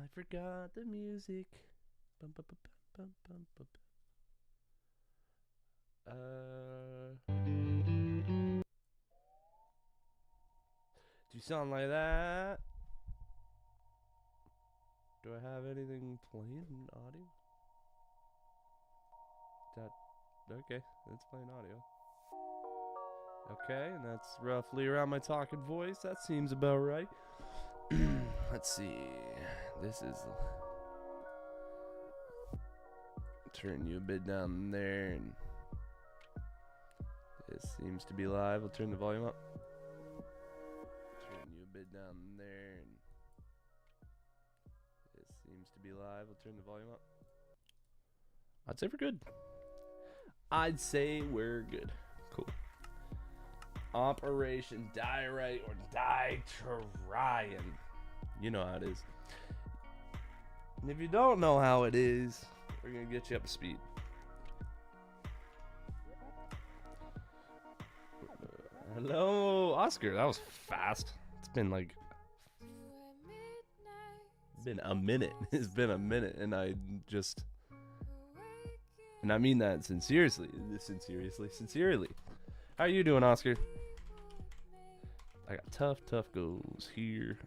I forgot the music. Bum, bum, bum, bum, bum, bum, do something like that. Do I have anything playing in audio? Okay, it's playing audio. Okay, and that's roughly around my talking voice. That seems about right. Let's see. This is. Turn you a bit down there, and this seems to be live. I'll turn the volume up. Turn you a bit down there, and this seems to be live. I'll turn the volume up. I'd say we're good. I'd say we're good. Cool. Operation Diorite or Diorite. You know how it is. And if you don't know how it is, we're going to get you up to speed. Hello, Oscar. That was fast. It's been like... been a minute. It's been a minute, and I just... And I mean that sincerely. Sincerely. How are you doing, Oscar? I got tough goes here.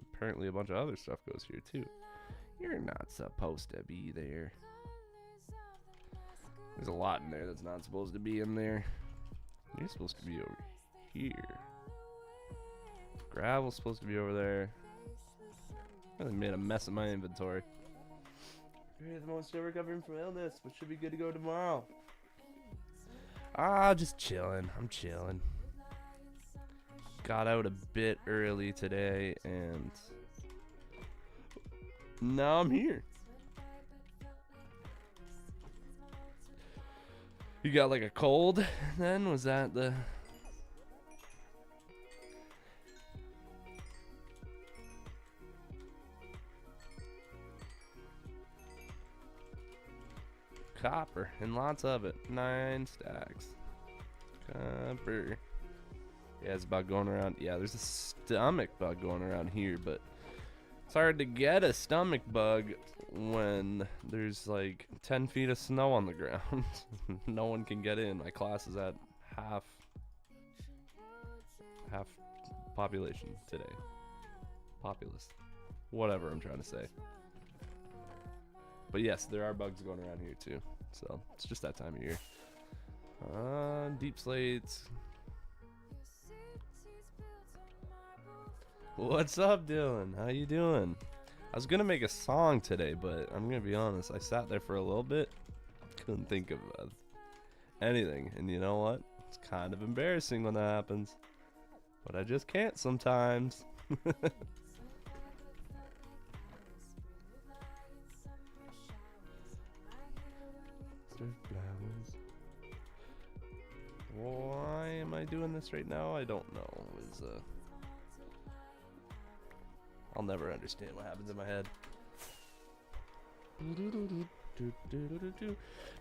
Apparently a bunch of other stuff goes here too. You're not supposed to be there. There's a lot in there that's not supposed to be in there. You're supposed to be over here. Gravel's supposed to be over there. I really made a mess of my inventory. Great, the most still recovering from illness, but should be good to go tomorrow. Just chilling. I'm chilling. Got out a bit early today, and now I'm here. You got like a cold then? Was that the... Copper, and lots of it. 9 stacks. Copper. Yeah, it's about going around. Yeah, there's a stomach bug going around here, but it's hard to get a stomach bug when there's like 10 feet of snow on the ground. No one can get in. My class is at half population today. Populace. Whatever I'm trying to say. But yes, there are bugs going around here too. So it's just that time of year. Deep slates. What's up, Dylan? How you doing? I was gonna make a song today, but I'm gonna be honest. I sat there for a little bit, couldn't think of anything. And you know what? It's kind of embarrassing when that happens. But I just can't sometimes. Why am I doing this right now? I don't know. I'll never understand what happens in my head.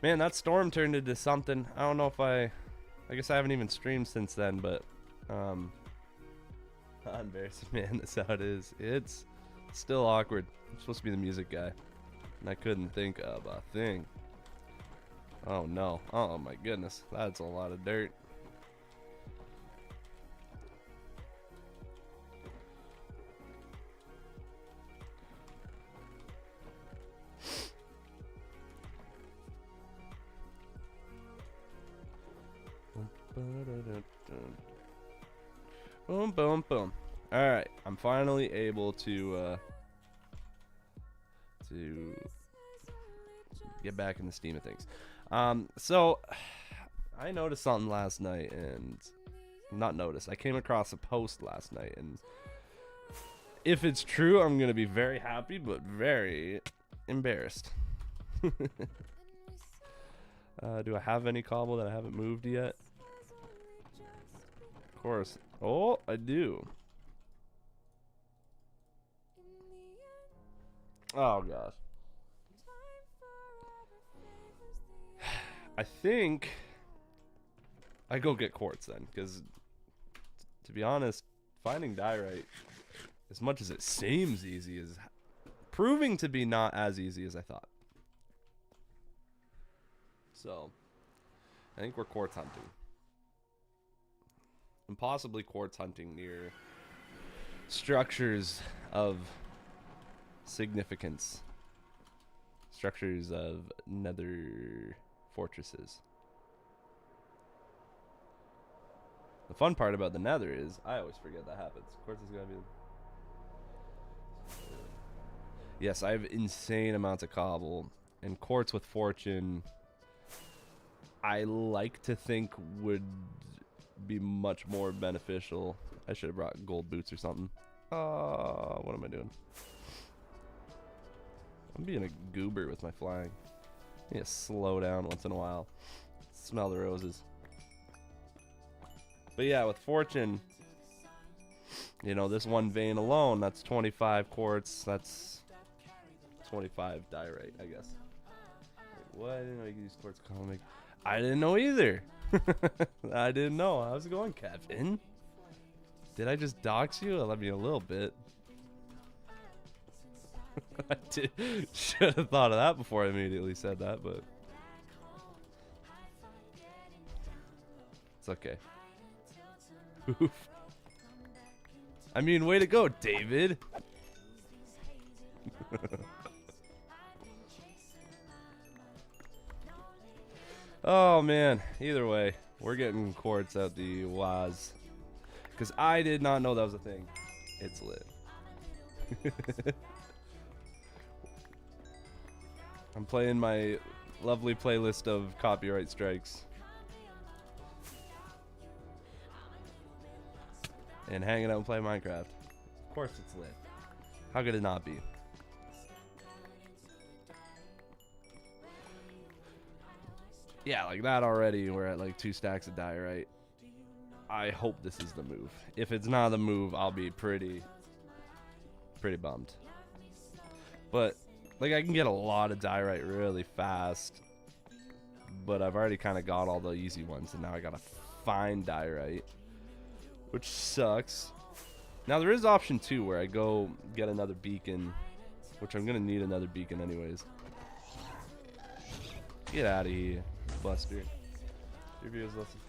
Man, that storm turned into something. I don't know if I guess I haven't even streamed since then, but embarrassing, man. That's how it is. It's still awkward. I'm supposed to be the music guy, and I couldn't think of a thing. Oh no. Oh my goodness. That's a lot of dirt. Boom, boom, boom. Alright. I'm finally able to get back in the steam of things. So I noticed something last night, and I came across a post last night, and if it's true, I'm gonna be very happy but very embarrassed. Do I have any cobble that I haven't moved yet? Of course. Oh, I do. Oh gosh. I think I go get quartz then, because to be honest, finding diorite as much as it seems easy, is proving to be not as easy as I thought. So, I think we're quartz hunting. And possibly quartz hunting near structures of significance. Structures of nether fortresses. The fun part about the nether is, I always forget that happens. Quartz is gonna be... Yes, I have insane amounts of cobble. And quartz with fortune, I like to think would be much more beneficial. I should have brought gold boots or something. What am I doing? I'm being a goober with my flying. I need to slow down once in a while. Smell the roses. But yeah, with fortune, you know, this one vein alone, that's 25 quartz. That's 25 diorite, I guess. Wait, what? I didn't know you could use quartz comic. I didn't know either. I didn't know. How's it going, Kevin? Did I just dox you? I mean, a little bit. I should have thought of that before I immediately said that, but it's okay. Oof. I mean, way to go, David. Oh man, either way, we're getting quartz out the waz. Because I did not know that was a thing. It's lit. I'm playing my lovely playlist of copyright strikes. And hanging out and playing Minecraft. Of course it's lit. How could it not be? Yeah, like that already, we're at like 2 stacks of diorite. I hope this is the move. If it's not the move, I'll be pretty bummed. But like, I can get a lot of diorite really fast, but I've already kind of got all the easy ones, and now I gotta find diorite, which sucks. Now there is option 2 where I go get another beacon, which I'm gonna need another beacon anyways. Get out of here, Buster. Your views listen.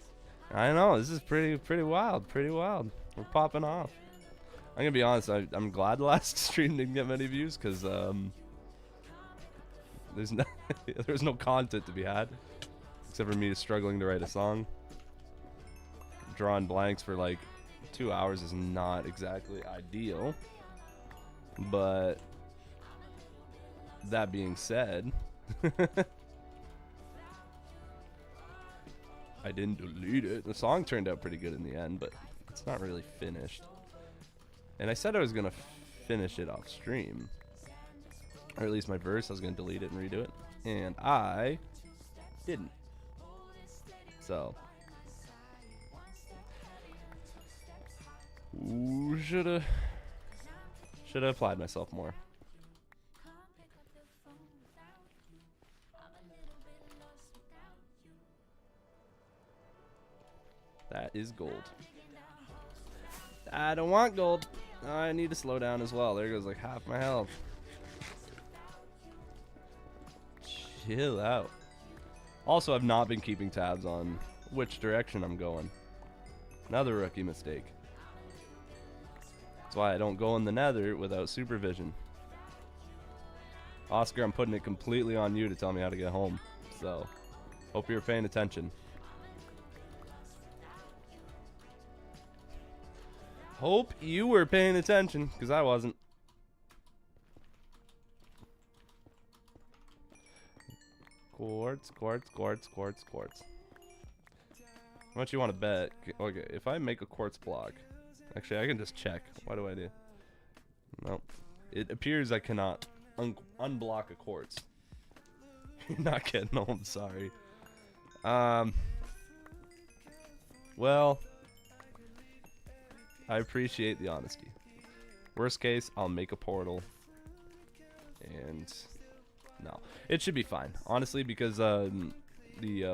I know, this is pretty wild, We're popping off. I'm gonna be honest, I'm glad the last stream didn't get many views, because there's no content to be had, except for me struggling to write a song. Drawing blanks for like 2 hours is not exactly ideal, but that being said, I didn't delete it. The song turned out pretty good in the end, but it's not really finished. And I said I was gonna finish it off stream, or at least my verse. I was gonna delete it and redo it, and I didn't. So, shoulda applied myself more. That is gold. I don't want gold. I need to slow down as well. There goes like half my health. Chill out. Also, I've not been keeping tabs on which direction I'm going. Another rookie mistake. That's why I don't go in the nether without supervision. Oscar, I'm putting it completely on you to tell me how to get home. So, hope you're paying attention. Hope you were paying attention, because I wasn't. Quartz. How much you want to bet? Okay, if I make a quartz block, actually I can just check. What do I do? Nope. It appears I cannot unblock a quartz. You're not getting home, sorry. Well, I appreciate the honesty. Worst case, I'll make a portal. And no, it should be fine, honestly, because the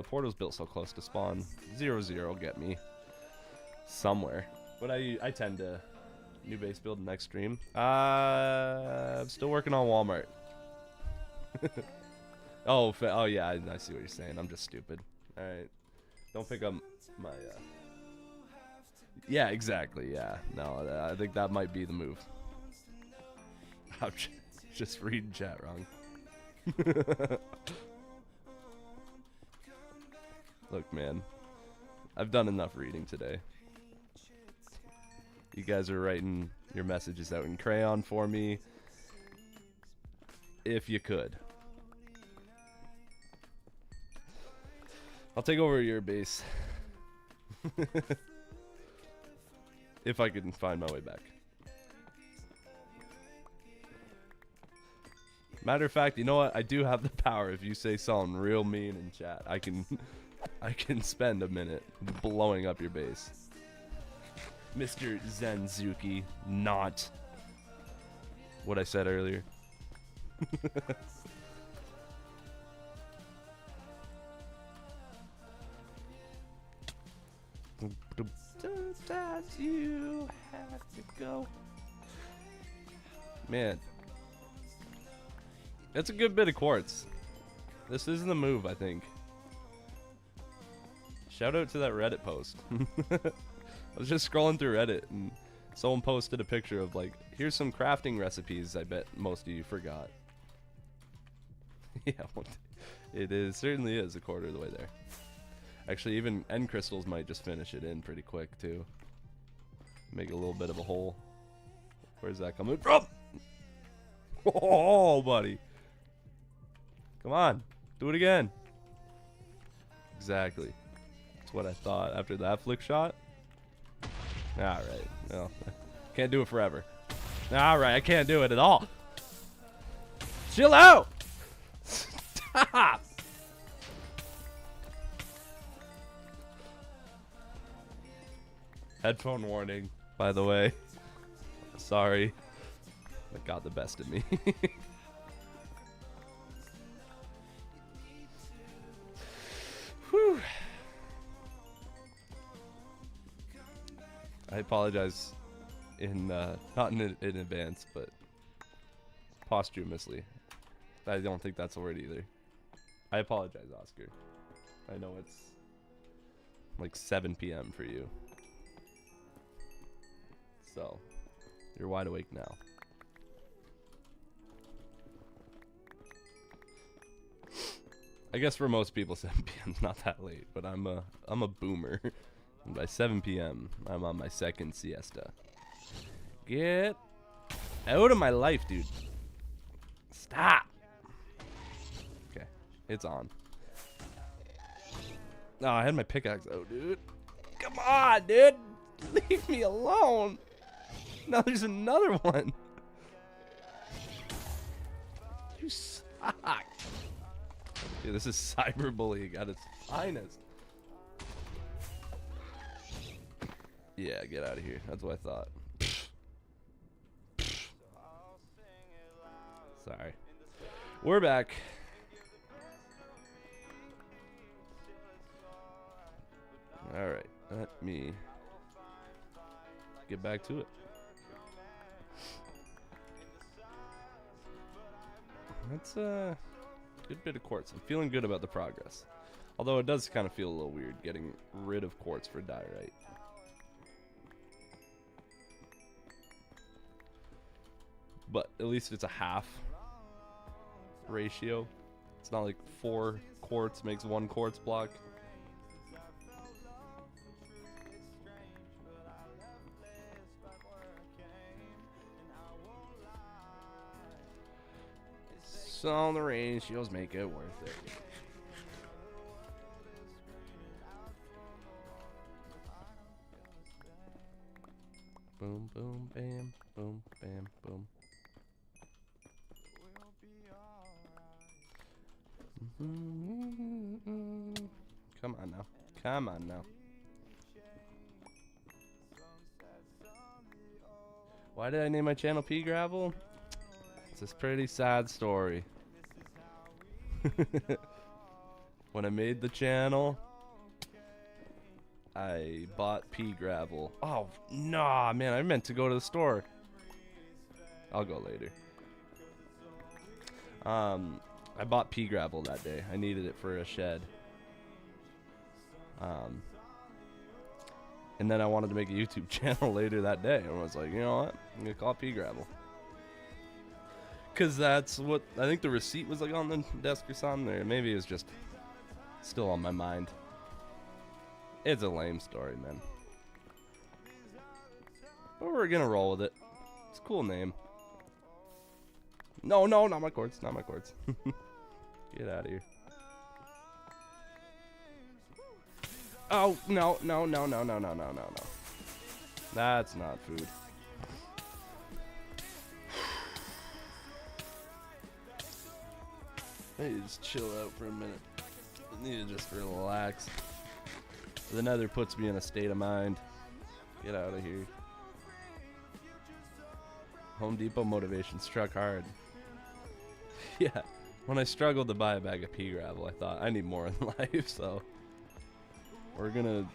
portal's built so close to spawn. 0-0 will get me somewhere. But I tend to New base build next stream. I'm still working on Walmart. Oh yeah, I see what you're saying. I'm just stupid. All right, don't pick up my. Yeah, exactly. Yeah, no, I think that might be the move. I'm just reading chat wrong. Look, man, I've done enough reading today. You guys are writing your messages out in crayon for me. If you could. I'll take over your base. If I can find my way back. Matter of fact, you know what? I do have the power. If you say something real mean in chat, I can spend a minute blowing up your base. Mr. Zenzuki, not what I said earlier. Sometimes you have to go. Man, that's a good bit of quartz. This is the move, I think. Shout out to that Reddit post. I was just scrolling through Reddit and someone posted a picture of like, here's some crafting recipes I bet most of you forgot. Yeah, it is certainly is a quarter of the way there. Actually, even end crystals might just finish it in pretty quick too. Make a little bit of a hole. Where's that coming from? Oh, buddy. Come on, do it again. Exactly. That's what I thought after that flick shot. Alright, well, can't do it forever. Alright, I can't do it at all. Chill out! Stop! Headphone warning, by the way. Sorry. That got the best of me. Whew. I apologize not in advance, but posthumously. I don't think that's a word either. I apologize, Oscar. I know it's like 7 p.m. for you. So, you're wide awake now. I guess for most people 7 p.m. is not that late, but I'm a boomer. And by 7 p.m., I'm on my second siesta. Get out of my life, dude. Stop. Okay, it's on. Oh, I had my pickaxe out, dude. Come on, dude. Leave me alone. Now there's another one. You suck. Dude, this is cyberbullying at its finest. Yeah, get out of here. That's what I thought. Sorry. We're back. Alright, let me get back to it. That's a good bit of quartz. I'm feeling good about the progress. Although it does kind of feel a little weird getting rid of quartz for diorite. But at least it's a half ratio. It's not like 4 quartz makes 1 quartz block. So the ratios make it worth it. Boom, boom, bam, boom, bam, boom. Come on now. Come on now. Why did I name my channel Pea Gravel? It's a pretty sad story. When I made the channel, I bought pea gravel. Oh, nah, man, I meant to go to the store. I'll go later. I bought pea gravel that day. I needed it for a shed. And then I wanted to make a YouTube channel later that day. And I was like, you know what? I'm going to call it pea gravel. Because that's what, I think the receipt was like on the desk or something. Or maybe it was just still on my mind. It's a lame story, man. But we're going to roll with it. It's a cool name. No, no, not my cords. Not my cords. Get out of here. Oh, no, no, no, no, no, no, no, no, no. That's not food. I need to just chill out for a minute. I need to just relax. The nether puts me in a state of mind. Get out of here. Home Depot motivation struck hard. Yeah, when I struggled to buy a bag of pea gravel, I thought I need more in life, so we're gonna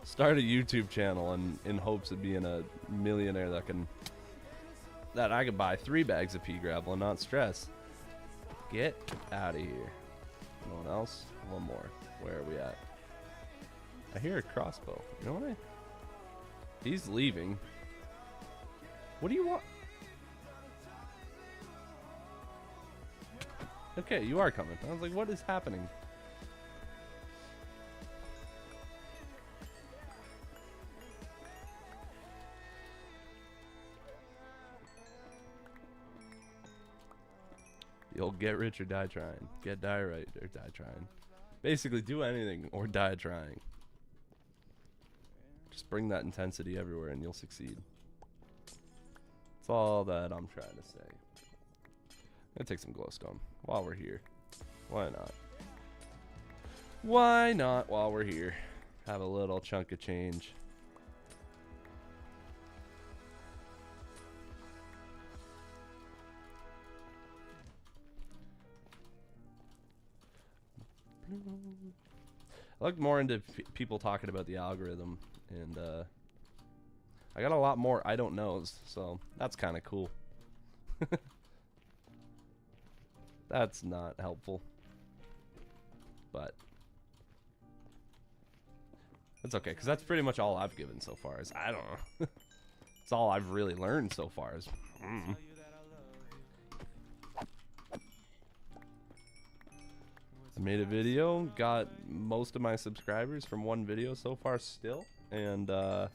start a YouTube channel and in hopes of being a millionaire that I could buy 3 bags of pea gravel and not stress. Get out of here. No one else? One more. Where are we at? I hear a crossbow. You know what? He's leaving. What do you want? Okay, you are coming. I was like, what is happening? You'll get rich or die trying. Get diorite or die trying. Basically, do anything or die trying. Just bring that intensity everywhere and you'll succeed. That's all that I'm trying to say. I'm gonna take some glowstone while we're here. Why not? Why not while we're here? Have a little chunk of change. I looked more into people talking about the algorithm, and I got a lot more I don't knows, so that's kind of cool. That's not helpful, but that's okay, because that's pretty much all I've given so far. Is I don't know. It's all I've really learned so far. Is I made a video, got most of my subscribers from one video so far still, and I've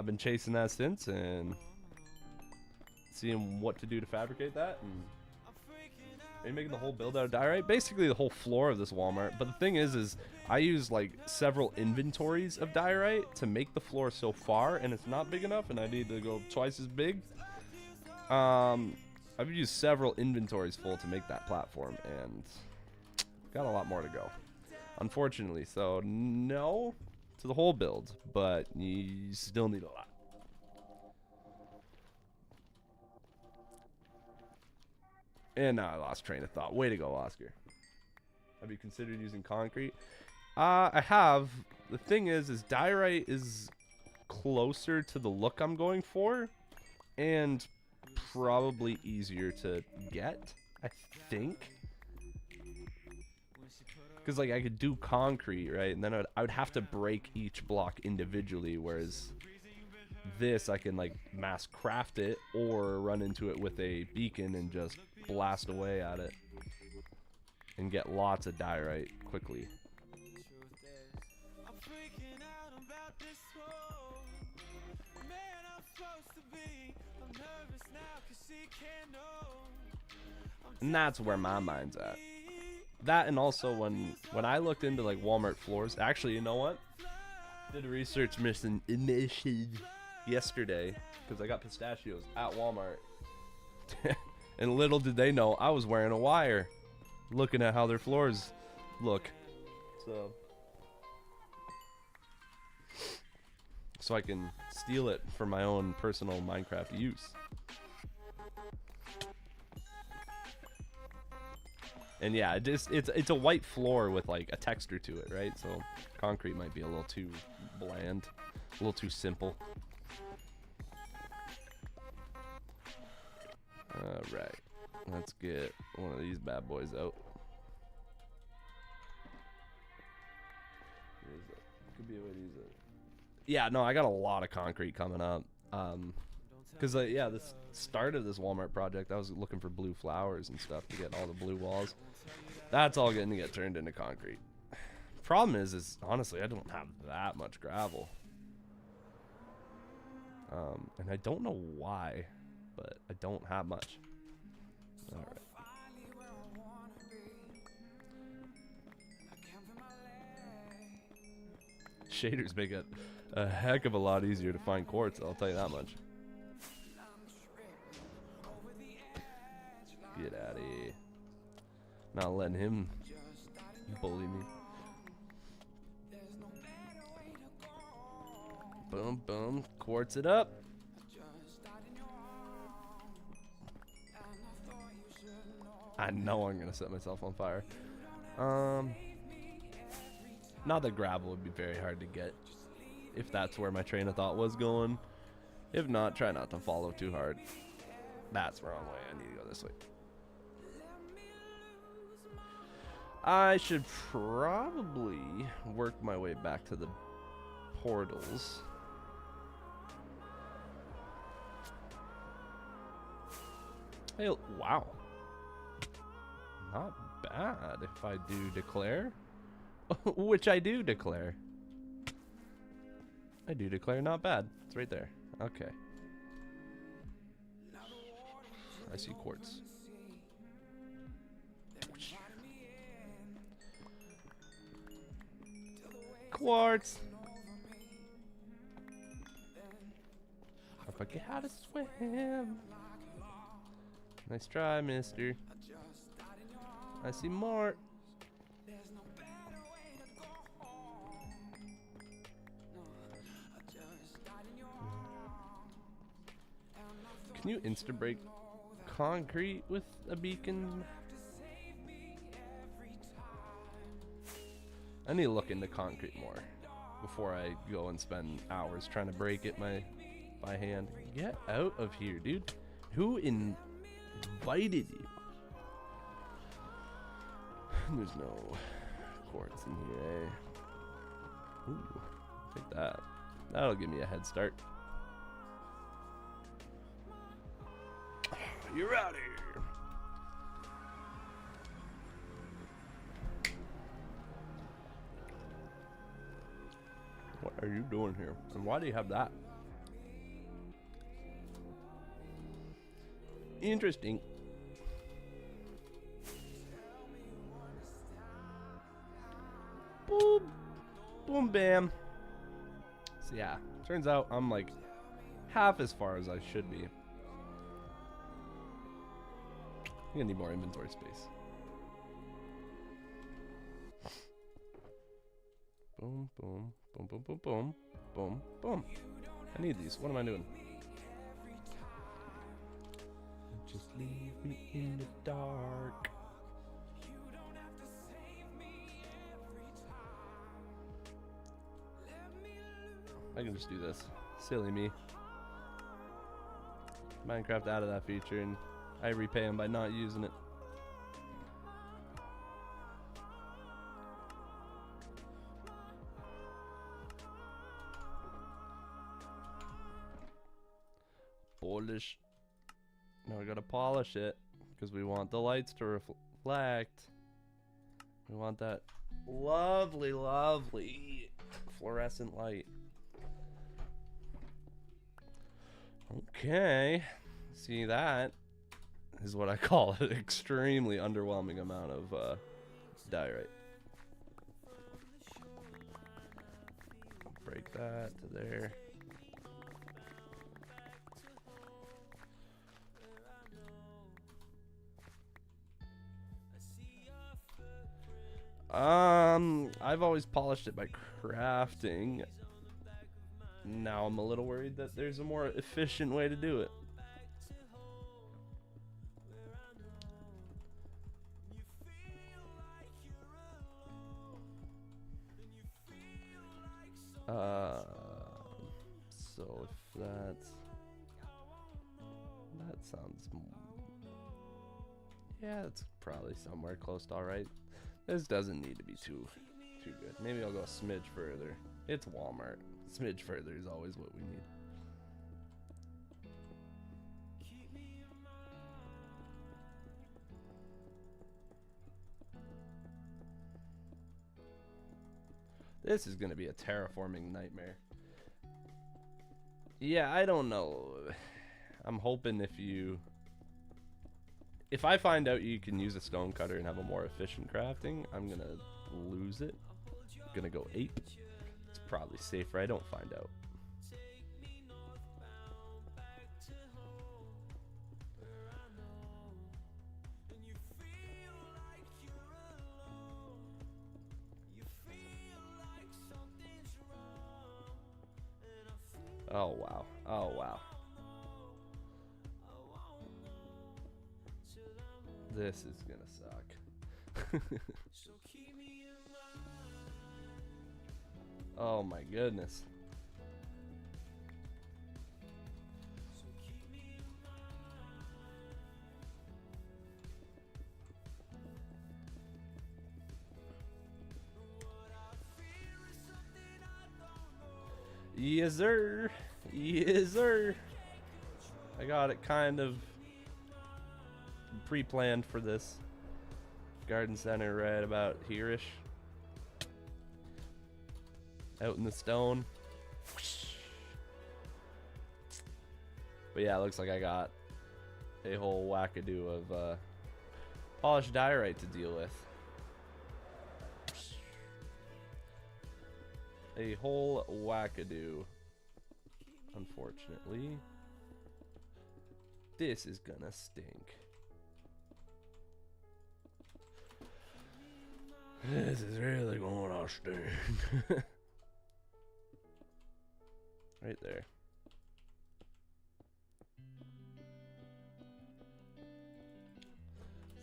been chasing that since and seeing what to do to fabricate that. And are making the whole build out of diorite, basically the whole floor of this Walmart. But the thing is I use like several inventories of diorite to make the floor so far, and it's not big enough, and I need to go twice as big. I've used several inventories full to make that platform, and got a lot more to go, unfortunately. So no to the whole build, but you still need a lot. And now I lost train of thought. Way to go, Oscar. Have you considered using concrete? I have. The thing is diorite is closer to the look I'm going for, and probably easier to get, I think. Because like I could do concrete, right, and then I would have to break each block individually, whereas this I can like mass craft it or run into it with a beacon and just blast away at it and get lots of diorite quickly. And that's where my mind's at. That, and also when I looked into like Walmart floors, actually, you know what? Did a research mission yesterday because I got pistachios at Walmart. And little did they know I was wearing a wire looking at how their floors look. So I can steal it for my own personal Minecraft use. And yeah, it's a white floor with like a texture to it, right? So concrete might be a little too bland, a little too simple. All right, let's get one of these bad boys out. Could be a way to use it. Yeah, no, I got a lot of concrete coming up. Cause yeah, the start of this Walmart project, I was looking for blue flowers and stuff to get all the blue walls. That's all going to get turned into concrete. Problem is honestly, I don't have that much gravel. And I don't know why, but I don't have much. All right. Shaders make it a heck of a lot easier to find quartz, I'll tell you that much. Get out of here. Not letting him bully me. Boom, boom. Quartz it up. I know I'm going to set myself on fire. Not that gravel would be very hard to get, if that's where my train of thought was going. If not, try not to follow too hard. That's the wrong way. I need to go this way. I should probably work my way back to the portals. Hey, wow. Not bad if I do declare. Which I do declare. I do declare not bad. It's right there. Okay. I see quartz. Quartz. I forget how to swim. Nice try, mister. I see more. Can you insta-break concrete with a beacon? I need to look into concrete more before I go and spend hours trying to break it by hand. Get out of here, dude. Who invited you? There's no quartz in here, eh? Ooh, take that. That'll give me a head start. You're out of here. What are you doing here? And why do you have that? Interesting. Boom. Boom, bam. So yeah, turns out I'm like half as far as I should be. I'm gonna need more inventory space. Boom, boom, boom, boom, boom, boom, boom, boom. I need these. What am I doing? Just leave me in the dark. I can just do this. Silly me. Minecraft out of that feature and I repay him by not using it. Polish. Now we gotta polish it because we want the lights to reflect. We want that lovely, lovely fluorescent light. Okay. See, that is what I call an extremely underwhelming amount of diorite. Break that to there. I've always polished it by crafting. Now I'm a little worried that there's a more efficient way to do it. that sounds. Yeah, it's probably somewhere close to all right. This doesn't need to be too good. Maybe I'll go a smidge further. It's Walmart. Smidge further is always what we need. This is gonna be a terraforming nightmare. Yeah, I don't know. I'm hoping if I find out you can use a stone cutter and have a more efficient crafting, I'm gonna lose it. I'm gonna go ape. It's probably safer I don't find out. Oh wow. Oh wow. This is gonna suck. Oh my goodness. Yes sir. Yes sir. I got it kind of pre-planned for this. Garden center right about here-ish. Out in the stone. But yeah, it looks like I got a whole wackadoo of polished diorite to deal with. A whole wackadoo. Unfortunately. This is gonna stink. This is really gonna stink. Right there.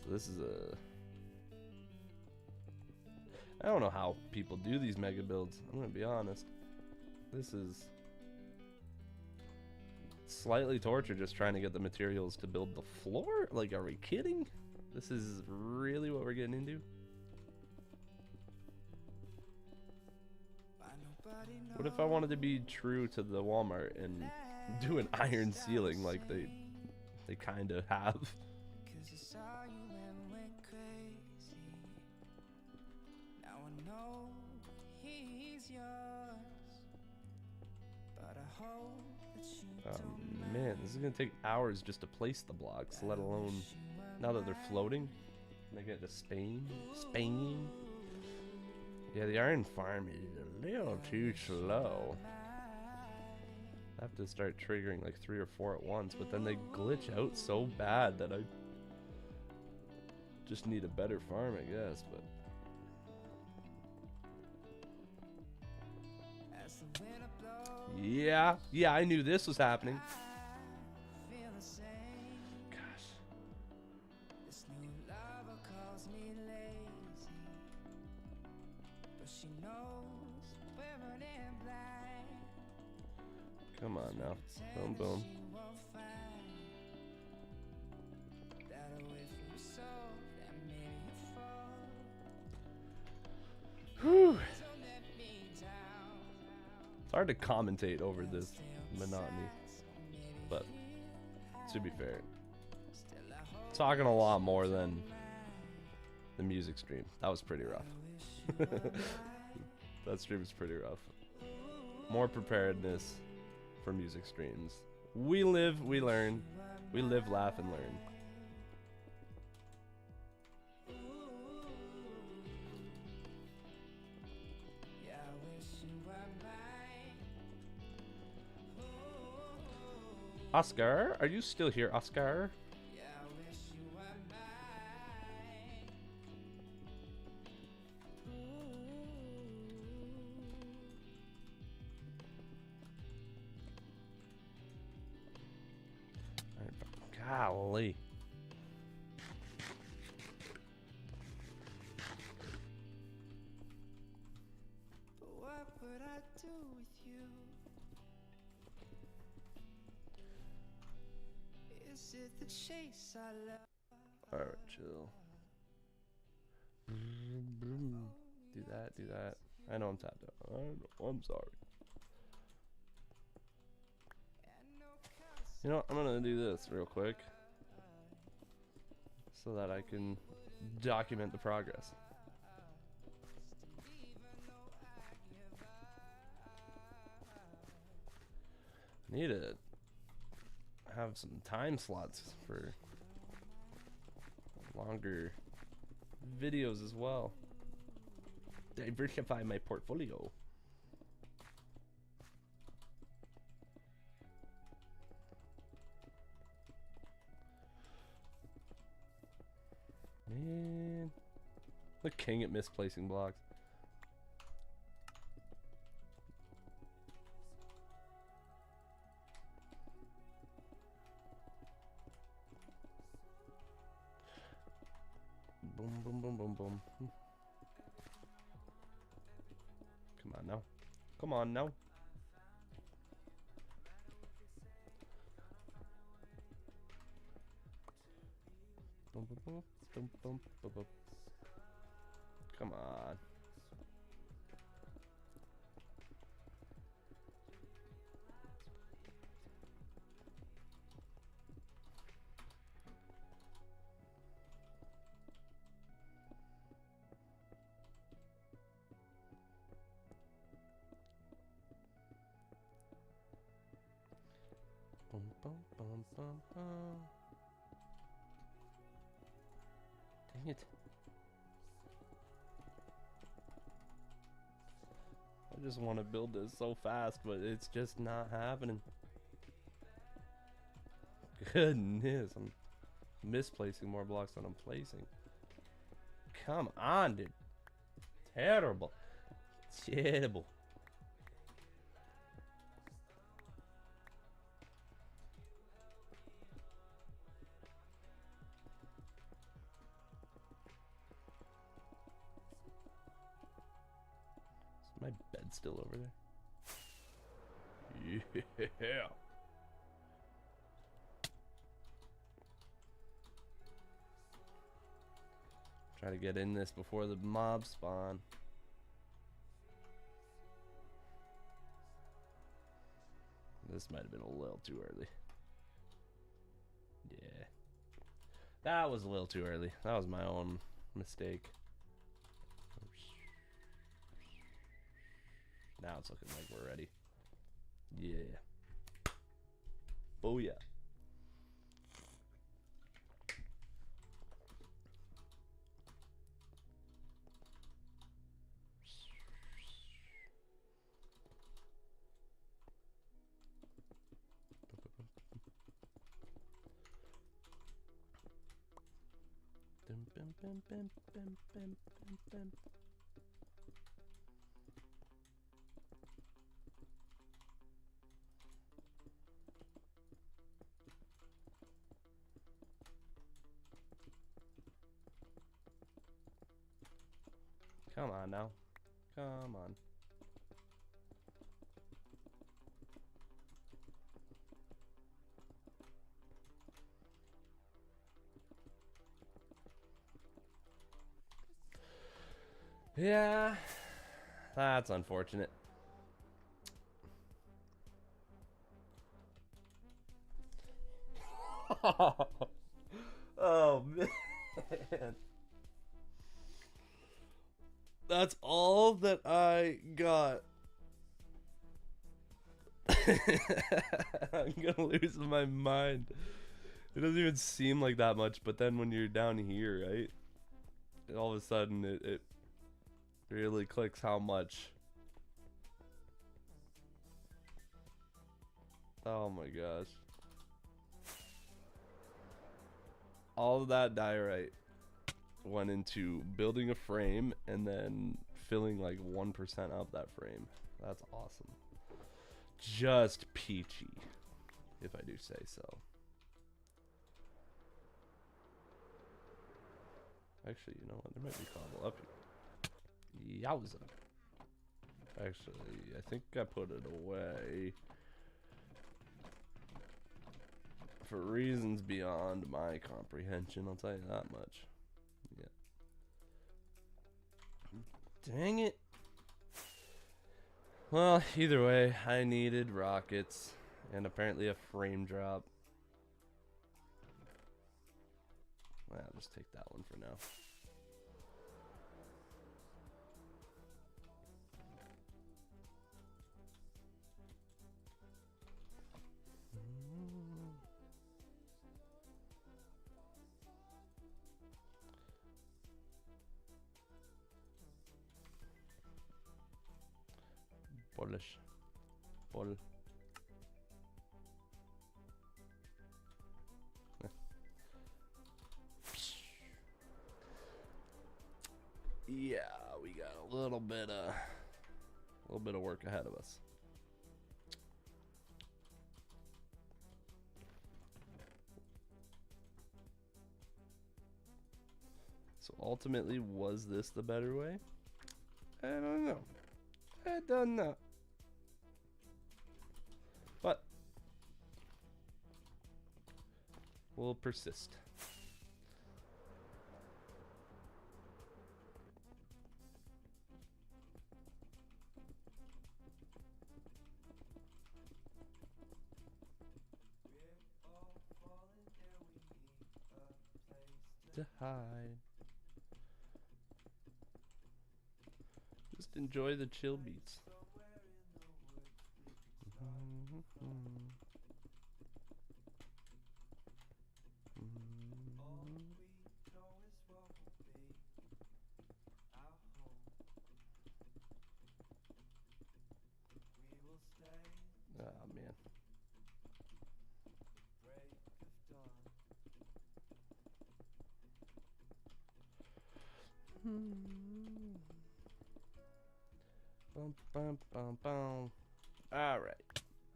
So this is I don't know how people do these mega builds. I'm gonna be honest. This is slightly torture just trying to get the materials to build the floor. Like, are we kidding? This is really what we're getting into? What if I wanted to be true to the Walmart and do an iron ceiling like they kind of have? Man, this is gonna take hours just to place the blocks, let alone now that they're floating. They get to Spain. Yeah, the iron farm is a little too slow. I have to start triggering like 3 or 4 at once, but then they glitch out so bad that I just need a better farm, I guess. But yeah, I knew this was happening. Come on now. Boom, boom. Whew. It's hard to commentate over this monotony, but to be fair, talking a lot more than the music stream. That was pretty rough. That stream was pretty rough. More preparedness for music streams. We live, we learn. We live, laugh, and learn. Oscar, are you still here, Oscar? Golly. What would I do with you? Alright, chill. Do that, do that. I know I'm tapped out. I know, I'm sorry. You know what? I'm gonna do this real quick so that I can document the progress. I need to have some time slots for longer videos as well. Diversify my portfolio. Man, the king at misplacing blocks. Boom, boom, boom, boom, boom. Come on now. Come on now. Boom, boom, boom, boom, boom, boom, boom. Come on. Boom, boom, boom, boom, boom. Dang it. I just want to build this so fast, but it's just not happening. Goodness, I'm misplacing more blocks than I'm placing. Come on, dude. Terrible. Terrible. Is my bed still over there? Yeah. Try to get in this before the mob spawn. This might have been a little too early. Yeah. That was a little too early. That was my own mistake. Now it's looking like we're ready. Yeah. Booyah. Come on now. Come on. Yeah, that's unfortunate. Oh man. That's all that I got. I'm gonna lose my mind. It doesn't even seem like that much, but then when you're down here, right? All of a sudden it really clicks how much. Oh my gosh. All of that diorite went into building a frame and then filling like 1% of that frame. That's awesome. Just peachy, if I do say so. Actually, you know what? There might be cobble up here. Yowza. Actually, I think I put it away for reasons beyond my comprehension, I'll tell you that much. Yeah. Dang it. Well, either way, I needed rockets and apparently a frame drop. Well, I'll just take that one for now. Polish. Pol. Yeah, we got a little bit of work ahead of us. So ultimately, was this the better way? I don't know. I don't know. But we'll persist. To hide. Just enjoy the chill beats. Oh man. Bum, bum, bum, bum. All right.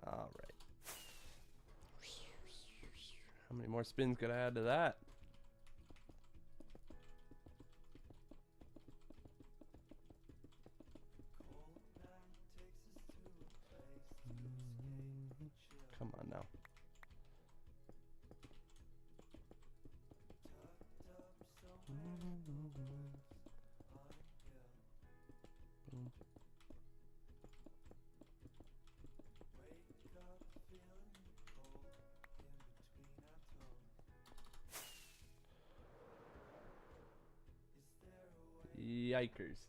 All right. How many more spins could I add to that? Come on now. Yikers.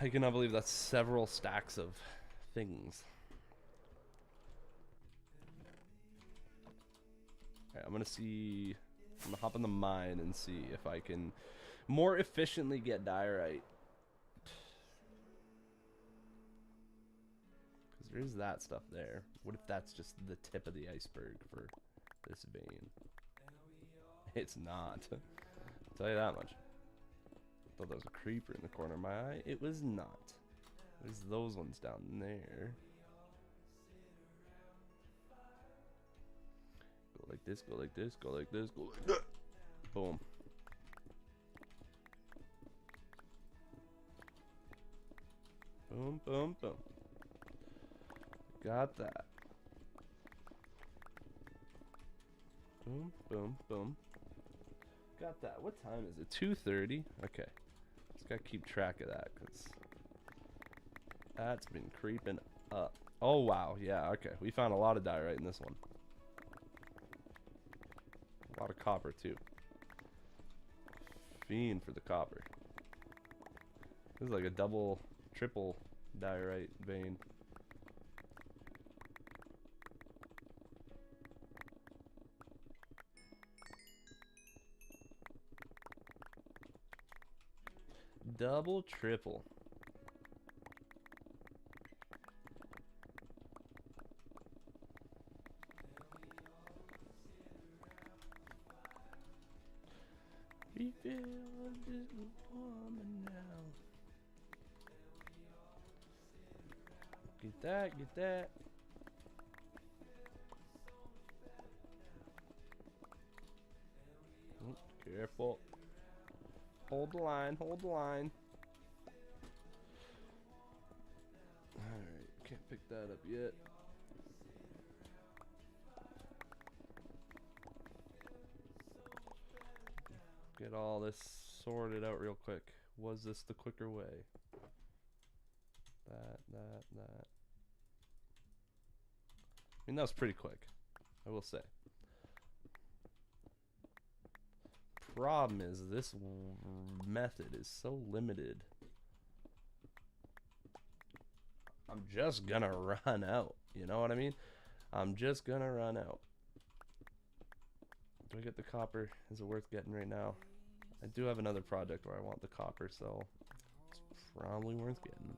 I cannot believe that's several stacks of things. Alright, I'm gonna hop in the mine and see if I can more efficiently get diorite. Because there is that stuff there. What if that's just the tip of the iceberg for this vein? It's not. I'll tell you that much. I thought there was a creeper in the corner of my eye. It was not. It was those ones down there. Go like this, go like this, go like this, go like that. Boom. Boom, boom, boom. Got that. Boom, boom, boom. Got that. What time is it? 2:30? Okay. Just gotta keep track of that because that's been creeping up. Oh, wow. Yeah, okay. We found a lot of diorite in this one. A lot of copper, too. Fiend for the copper. This is like a double, triple diorite vein. Double, triple. We feel this woman now. Get that, get that. Oh, careful. Hold the line, hold the line. Alright, can't pick that up yet. get all this sorted out real quick. Was this the quicker way? That. I mean, that was pretty quick, I will say. Problem is, this method is so limited. I'm just gonna run out. You know what I mean? I'm just gonna run out. Do I get the copper? Is it worth getting right now? I do have another project where I want the copper, so it's probably worth getting.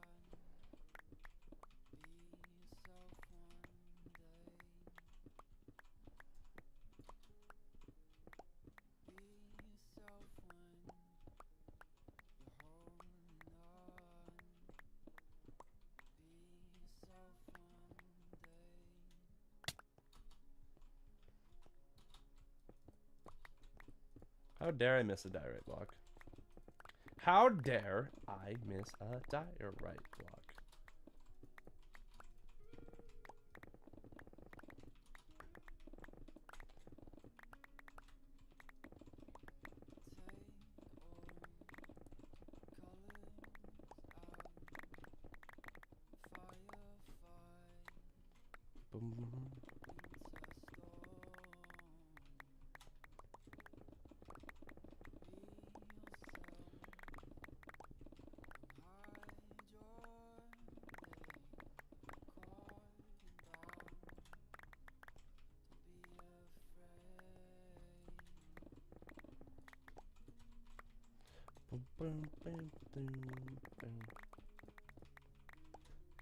How dare I miss a diorite block? How dare I miss a diorite block? Boom.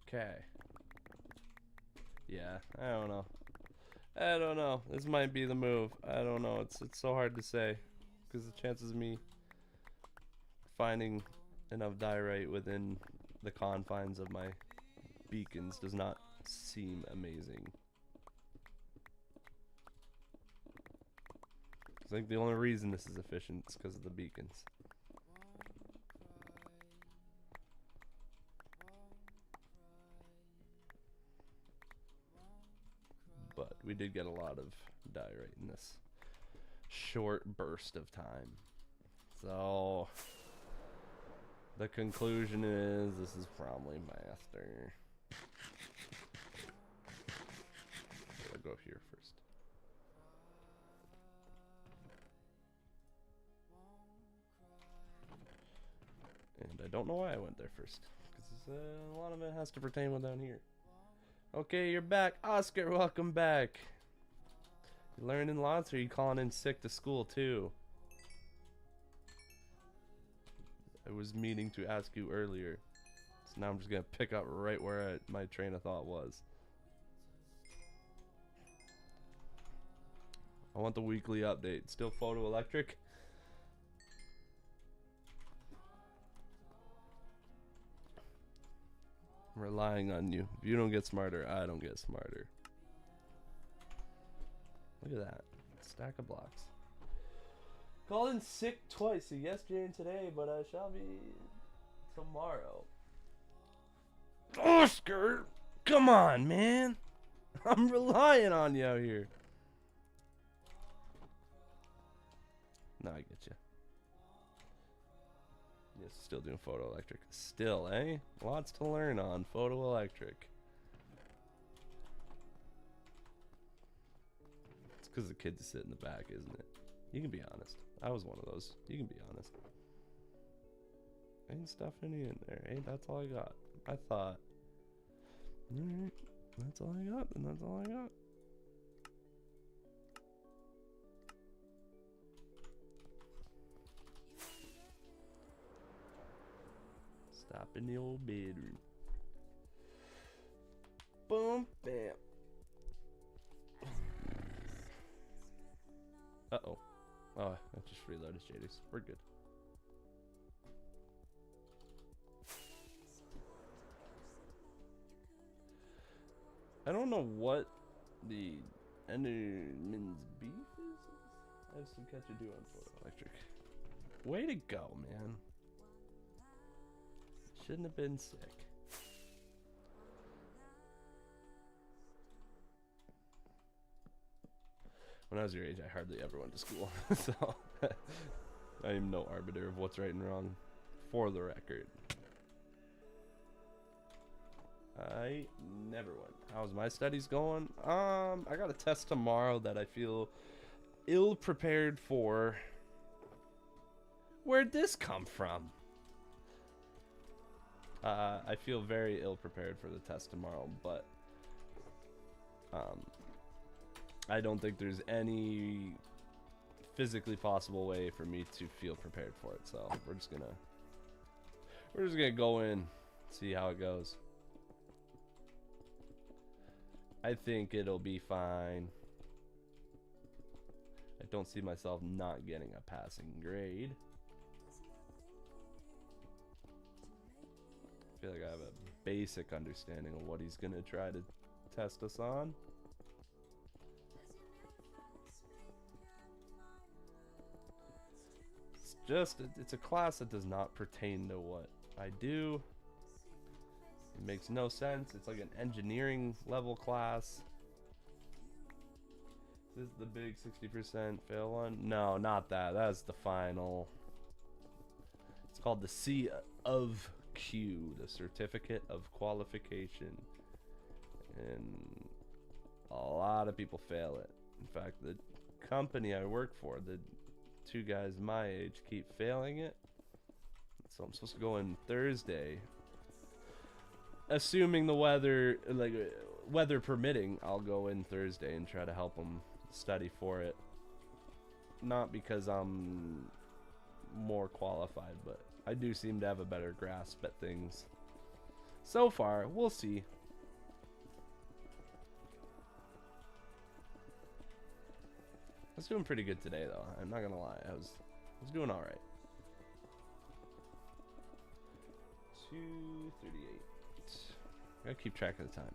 Okay. Yeah, I don't know. I don't know. This might be the move. I don't know. It's so hard to say, because the chances of me finding enough diorite within the confines of my beacons does not seem amazing. I think the only reason this is efficient is because of the beacons. But we did get a lot of diorite in this short burst of time. So the conclusion is this is probably master. I'll go here first. And I don't know why I went there first, because a lot of it has to pertain with down here. Okay, you're back. Oscar, welcome back. You learning lots, or are you calling in sick to school too? I was meaning to ask you earlier. So now I'm just going to pick up right where my train of thought was. I want the weekly update. Still photoelectric? I'm relying on you. If you don't get smarter, I don't get smarter. Look at that. Stack of blocks. Called in sick twice, so yesterday and today, but I shall be tomorrow. Oscar! Come on, man! I'm relying on you out here. No, I get you. Yes, still doing photoelectric. Still, eh? Lots to learn on photoelectric. It's because the kids sit in the back, isn't it? You can be honest. I was one of those. You can be honest. Ain't stuff any in there. Ain't that's all I got. I thought. Alright. That's all I got, then that's all I got. Stop in the old bedroom. Boom, bam. Uh-oh. Oh, I just reloaded JD's. We're good. I don't know what the Enderman's beef is. I have some catch to do on photoelectric. Way to go, man. Shouldn't have been sick. When I was your age, I hardly ever went to school. So I am no arbiter of what's right and wrong, for the record. I never went. How's my studies going? I got a test tomorrow that I feel ill prepared for. Where'd this come from? I feel very ill prepared for the test tomorrow, but I don't think there's any physically possible way for me to feel prepared for it. So we're just gonna go in, see how it goes. I think it'll be fine. I don't see myself not getting a passing grade. I feel like I have a basic understanding of what he's gonna try to test us on. It's a class that does not pertain to what I do. It makes no sense. It's like an engineering level class. Is this the big 60% fail one? No, not that. That's the final. It's called the C of Q, the Certificate of Qualification. And a lot of people fail it. In fact, the company I work for, the two guys my age, keep failing it. So I'm supposed to go in Thursday. Assuming the weather, like weather permitting, I'll go in Thursday and try to help them study for it. Not because I'm more qualified, but I do seem to have a better grasp at things. So far, we'll see. I was doing pretty good today, though. I'm not gonna lie. I was doing all right. 2:38. Gotta keep track of the time.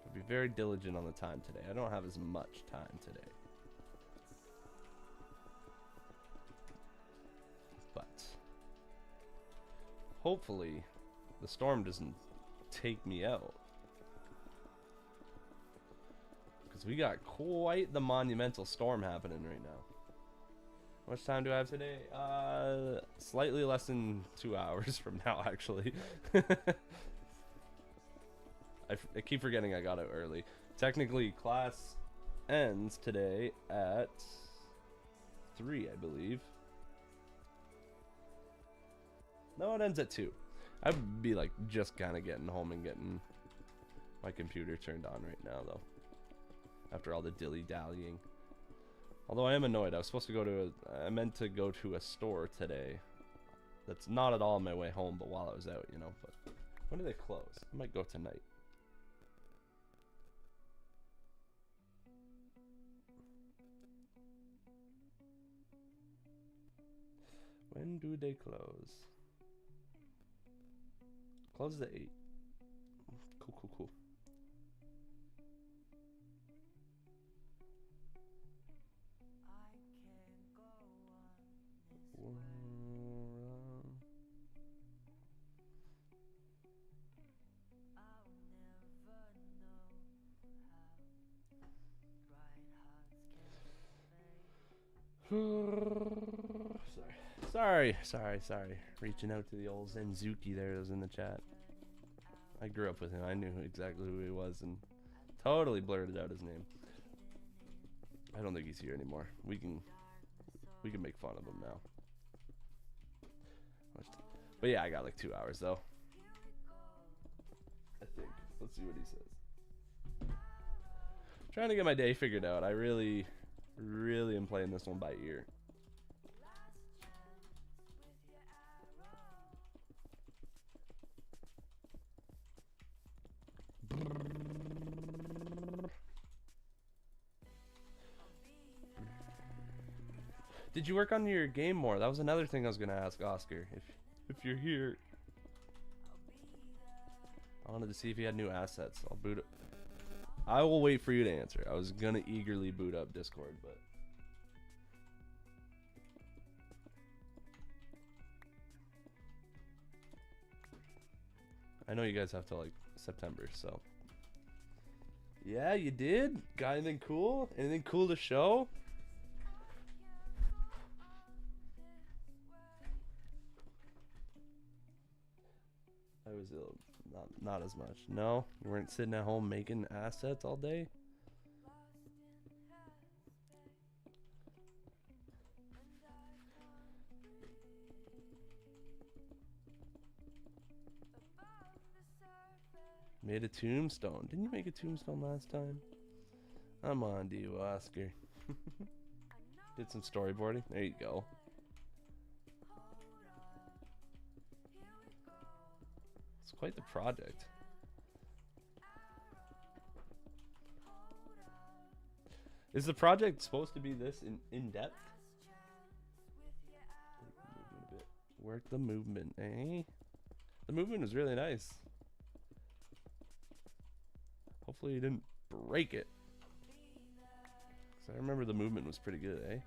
I'll be very diligent on the time today. I don't have as much time today. But hopefully the storm doesn't take me out. Because we got quite the monumental storm happening right now. How much time do I have today? Slightly less than 2 hours from now, actually. I keep forgetting I got out early. Technically, class ends today at 3, I believe. No, it ends at 2. I'd be like just kind of getting home and getting my computer turned on right now, though. After all the dilly-dallying. Although I am annoyed. I was supposed to go to I meant to go to a store today. That's not at all on my way home, but while I was out, you know. But when do they close? I might go tonight. When do they close? Closes at 8. Cool. Sorry. Reaching out to the old Zenzuki there that was in the chat. I grew up with him. I knew exactly who he was and totally blurted out his name. I don't think he's here anymore. We can make fun of him now. But yeah, I got like 2 hours though. I think. Let's see what he says. Trying to get my day figured out. I really am playing this one by ear. Did you work on your game more? That was another thing I was gonna ask Oscar. If you're here, I wanted to see if he had new assets. I'll boot it. I will wait for you to answer. I was gonna eagerly boot up Discord, but I know you guys have till like September, so. Yeah, you did? Got anything cool? Anything cool to show? Brazil? Not as much. No, you weren't sitting at home making assets all day. Made a tombstone. Didn't you make a tombstone last time? I'm on to you, Oscar. Did some storyboarding. There you go. It's quite the project. Is the project supposed to be this in depth? Work the movement, eh? The movement was really nice. Hopefully you didn't break it. Cause I remember the movement was pretty good, eh?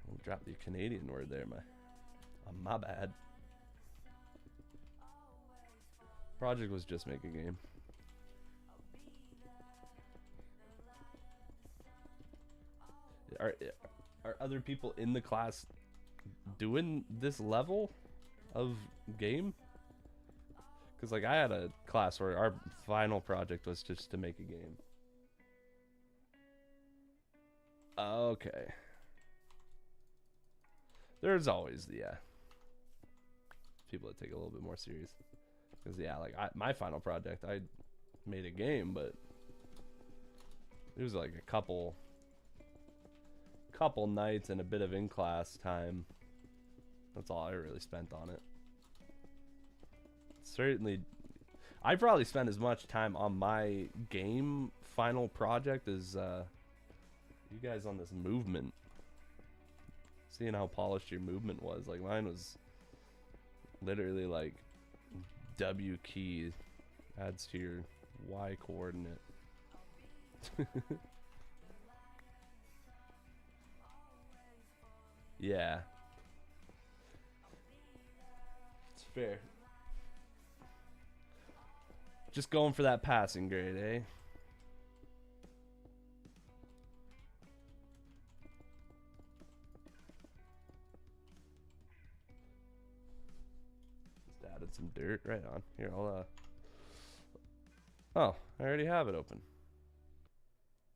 I'll drop the Canadian word there, my bad. Project was just make a game. Are other people in the class doing this level of game? Because like I had a class where our final project was just to make a game. Okay. There's always the people that take it a little bit more serious. Because yeah, like my final project, I made a game, but it was like a couple nights and a bit of in-class time. That's all I really spent on it. Certainly, I probably spent as much time on my game final project as you guys on this movement. Seeing how polished your movement was. Like mine was literally like W key adds to your Y coordinate. Yeah. It's fair. Just going for that passing grade, eh? Just added some dirt. Right on. Here, I'll oh, I already have it open.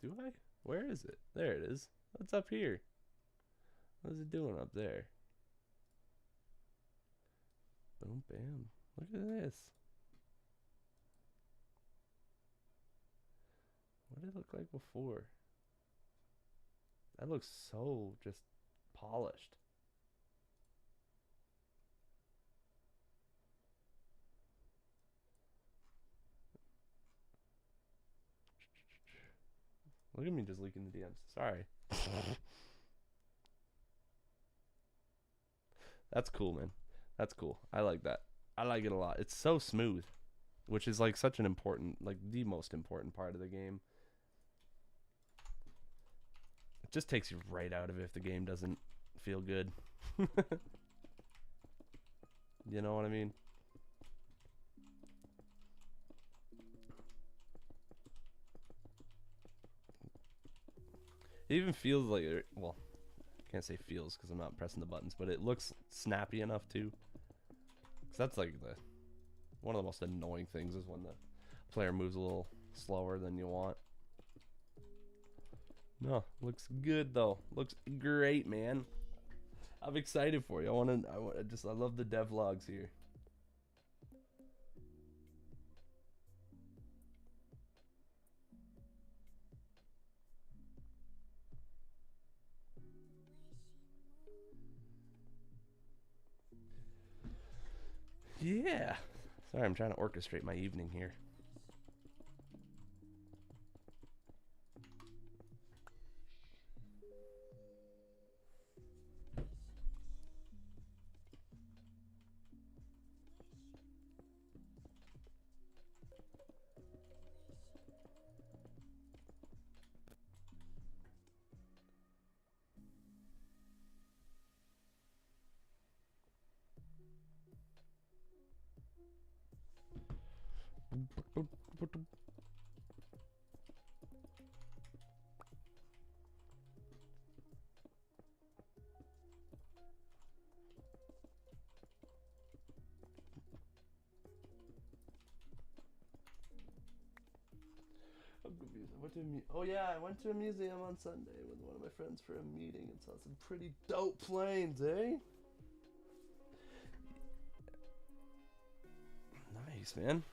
Do I? Where is it? There it is. What's up here? What is it doing up there? Boom, bam. Look at this. What did it look like before? That looks so just polished. Look at me just leaking the DMs. Sorry. That's cool, man. That's cool. I like that. I like it a lot. It's so smooth, which is like such an important, like the most important part of the game. It just takes you right out of it if the game doesn't feel good. You know what I mean? It even feels like, well, I can't say feels because I'm not pressing the buttons, but it looks snappy enough too. Because that's like one of the most annoying things is when the player moves a little slower than you want. No, looks good though. Looks great, man. I'm excited for you. I love the devlogs here. Yeah. Sorry, I'm trying to orchestrate my evening here. Oh yeah, I went to a museum on Sunday with one of my friends for a meeting and saw some pretty dope planes, eh? Nice, man.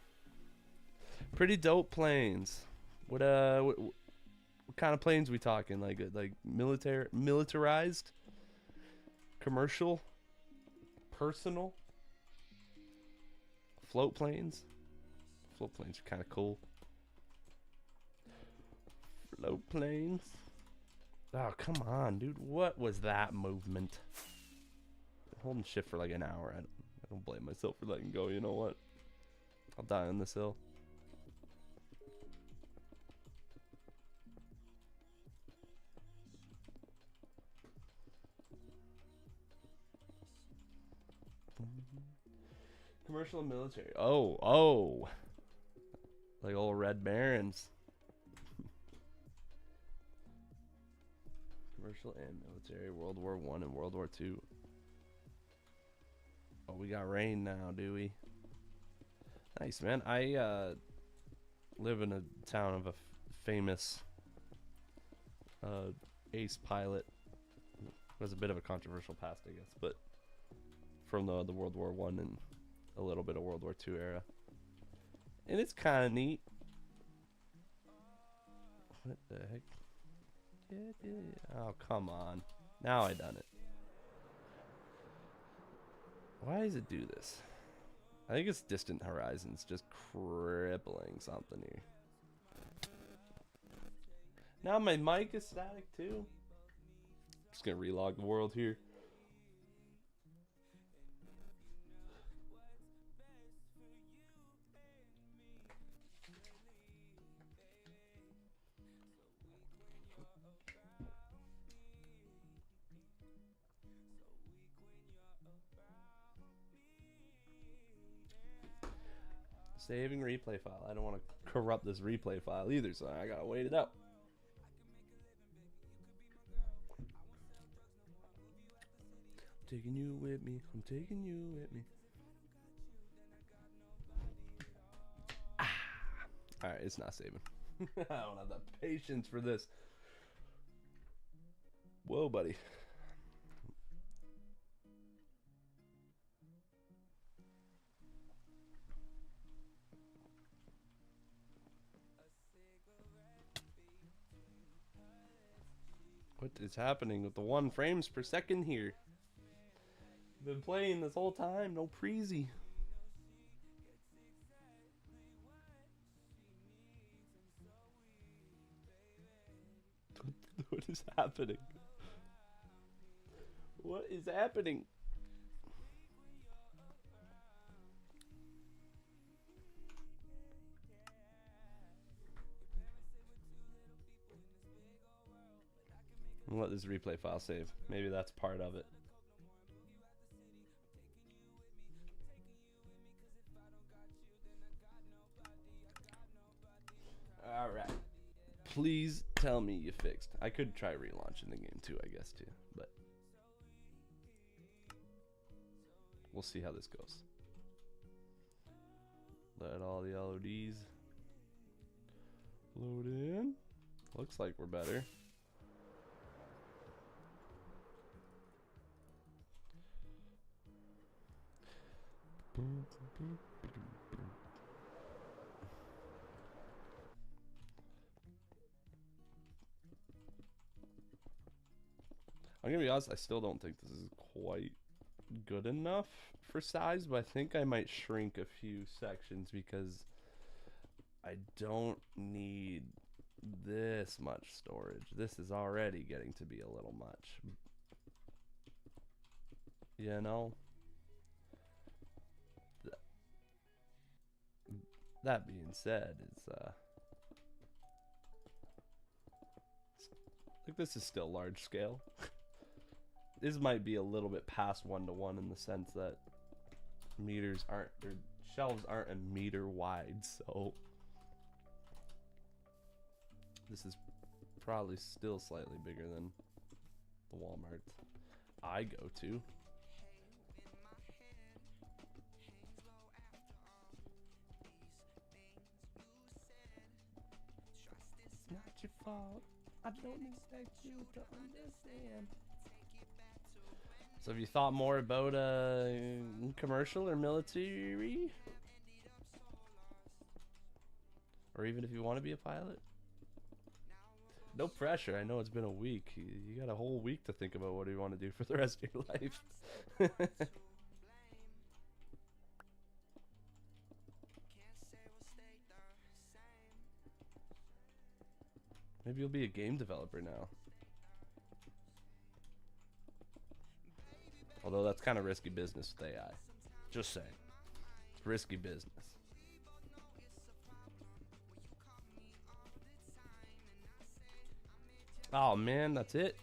Pretty dope planes. What kind of planes we talking? Like militarized, commercial, personal, float planes. Float planes are kind of cool. Float planes. Oh, come on, dude. What was that movement? Been holding shift for like an hour. I don't blame myself for letting go. You know what? I'll die on this hill. Commercial and military. Oh. Like old Red Barons. Commercial and military. World War I and World War II. Oh, we got rain now, do we? Nice, man. I live in a town of a famous ace pilot. It was a bit of a controversial past, I guess, but from the World War I and a little bit of World War II era. And it's kind of neat. What the heck? Oh, come on. Now I done it. Why does it do this? I think it's Distant Horizons just crippling something here. Now my mic is static too. Just gonna relog the world here. Saving replay file. I don't want to corrupt this replay file either, so I gotta wait it out. I'm taking you with me. I'm taking you with me. Ah. Alright, it's not saving. I don't have the patience for this. Whoa, buddy. What is happening with the 1 frames per second here? Been playing this whole time, no preezy. What is happening? What is happening? I'm gonna let this replay file save. Maybe that's part of it. Alright. Please tell me you fixed. I could try relaunching the game too, I guess, too. But we'll see how this goes. Let all the LODs load in. Looks like we're better. I'm gonna be honest, I still don't think this is quite good enough for size, but I think I might shrink a few sections because I don't need this much storage. This is already getting to be a little much. You know? That being said, I think this is still large scale. This might be a little bit past 1-to-1 in the sense that meters aren't, or shelves aren't a meter wide, so this is probably still slightly bigger than the Walmart I go to. fault. I don't expect you to understand. So have you thought more about commercial or military? Or even if you want to be a pilot? No pressure. I know it's been a week. You got a whole week to think about what you want to do for the rest of your life. Maybe you'll be a game developer now. Although that's kind of risky business with AI. Just saying. It's risky business. Oh man, that's it.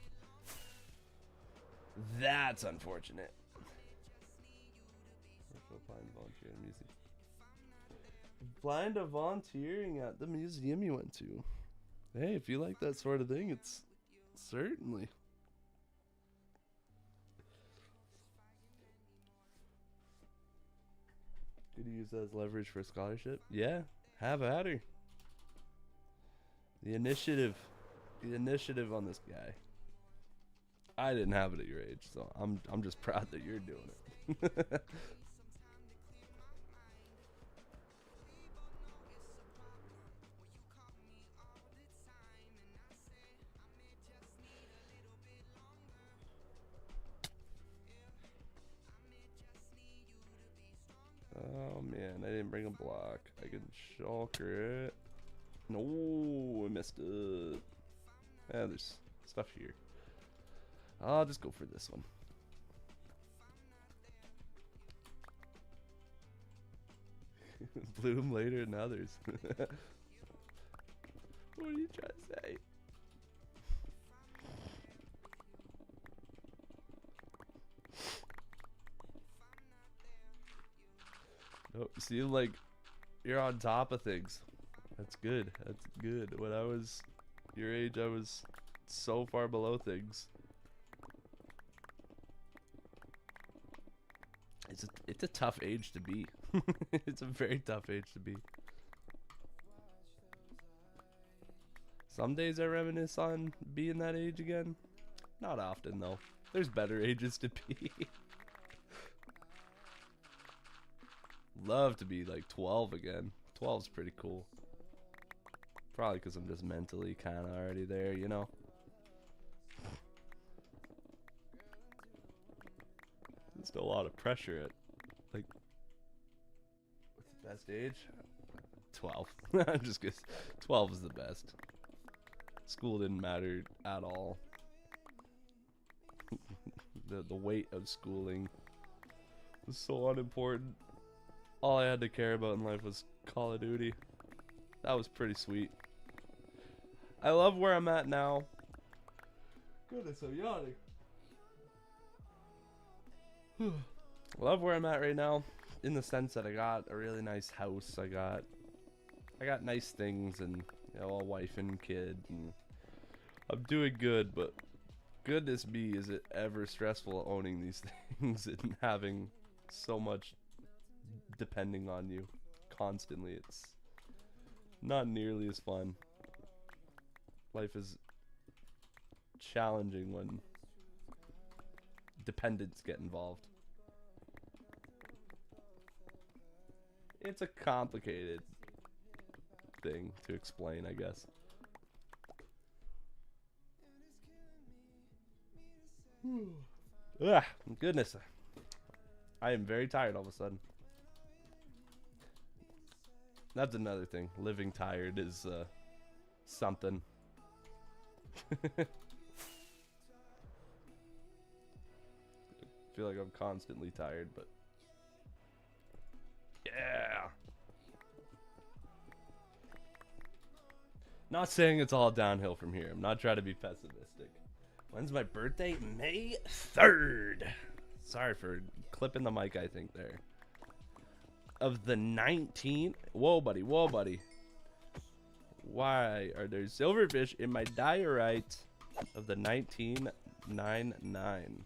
That's unfortunate. Blind to volunteering at the museum you went to. Hey, if you like that sort of thing, it's certainly. Could you use that as leverage for a scholarship? Yeah, have at her. The initiative on this guy. I didn't have it at your age, so I'm just proud that you're doing it. Oh man, I didn't bring a block. I can shulker it. No, I messed up. Yeah, there's stuff here. I'll just go for this one. Bloom later than others. What are you trying to say? No, see, like, you're on top of things. That's good. That's good. When I was your age, I was so far below things. It's a tough age to be. It's a very tough age to be. Some days I reminisce on being that age again. Not often though. There's better ages to be. Love to be like 12 again. 12's pretty cool. Probably because I'm just mentally kind of already there, you know. There's still a lot of pressure at, like, what's the best age? 12. I'm just kidding. 12 is the best. School didn't matter at all. The weight of schooling was so unimportant. All I had to care about in life was Call of Duty. That was pretty sweet. I love where I'm at now. Goodness, I'm yawning. Love where I'm at right now, in the sense that I got a really nice house. I got nice things, and you know, a wife and kid, and I'm doing good. But goodness me, is it ever stressful owning these things and having so much depending on you constantly. It's not nearly as fun. Life is challenging when dependents get involved. It's a complicated thing to explain, I guess. Ugh, goodness. I am very tired all of a sudden. That's another thing. Living tired is something. I feel like I'm constantly tired, but yeah. Not saying it's all downhill from here. I'm not trying to be pessimistic. When's my birthday? May 3rd. Sorry for clipping the mic, I think, there. Of the 19th. Whoa, buddy. Whoa, buddy. Why are there silverfish in my diorite of the 1999?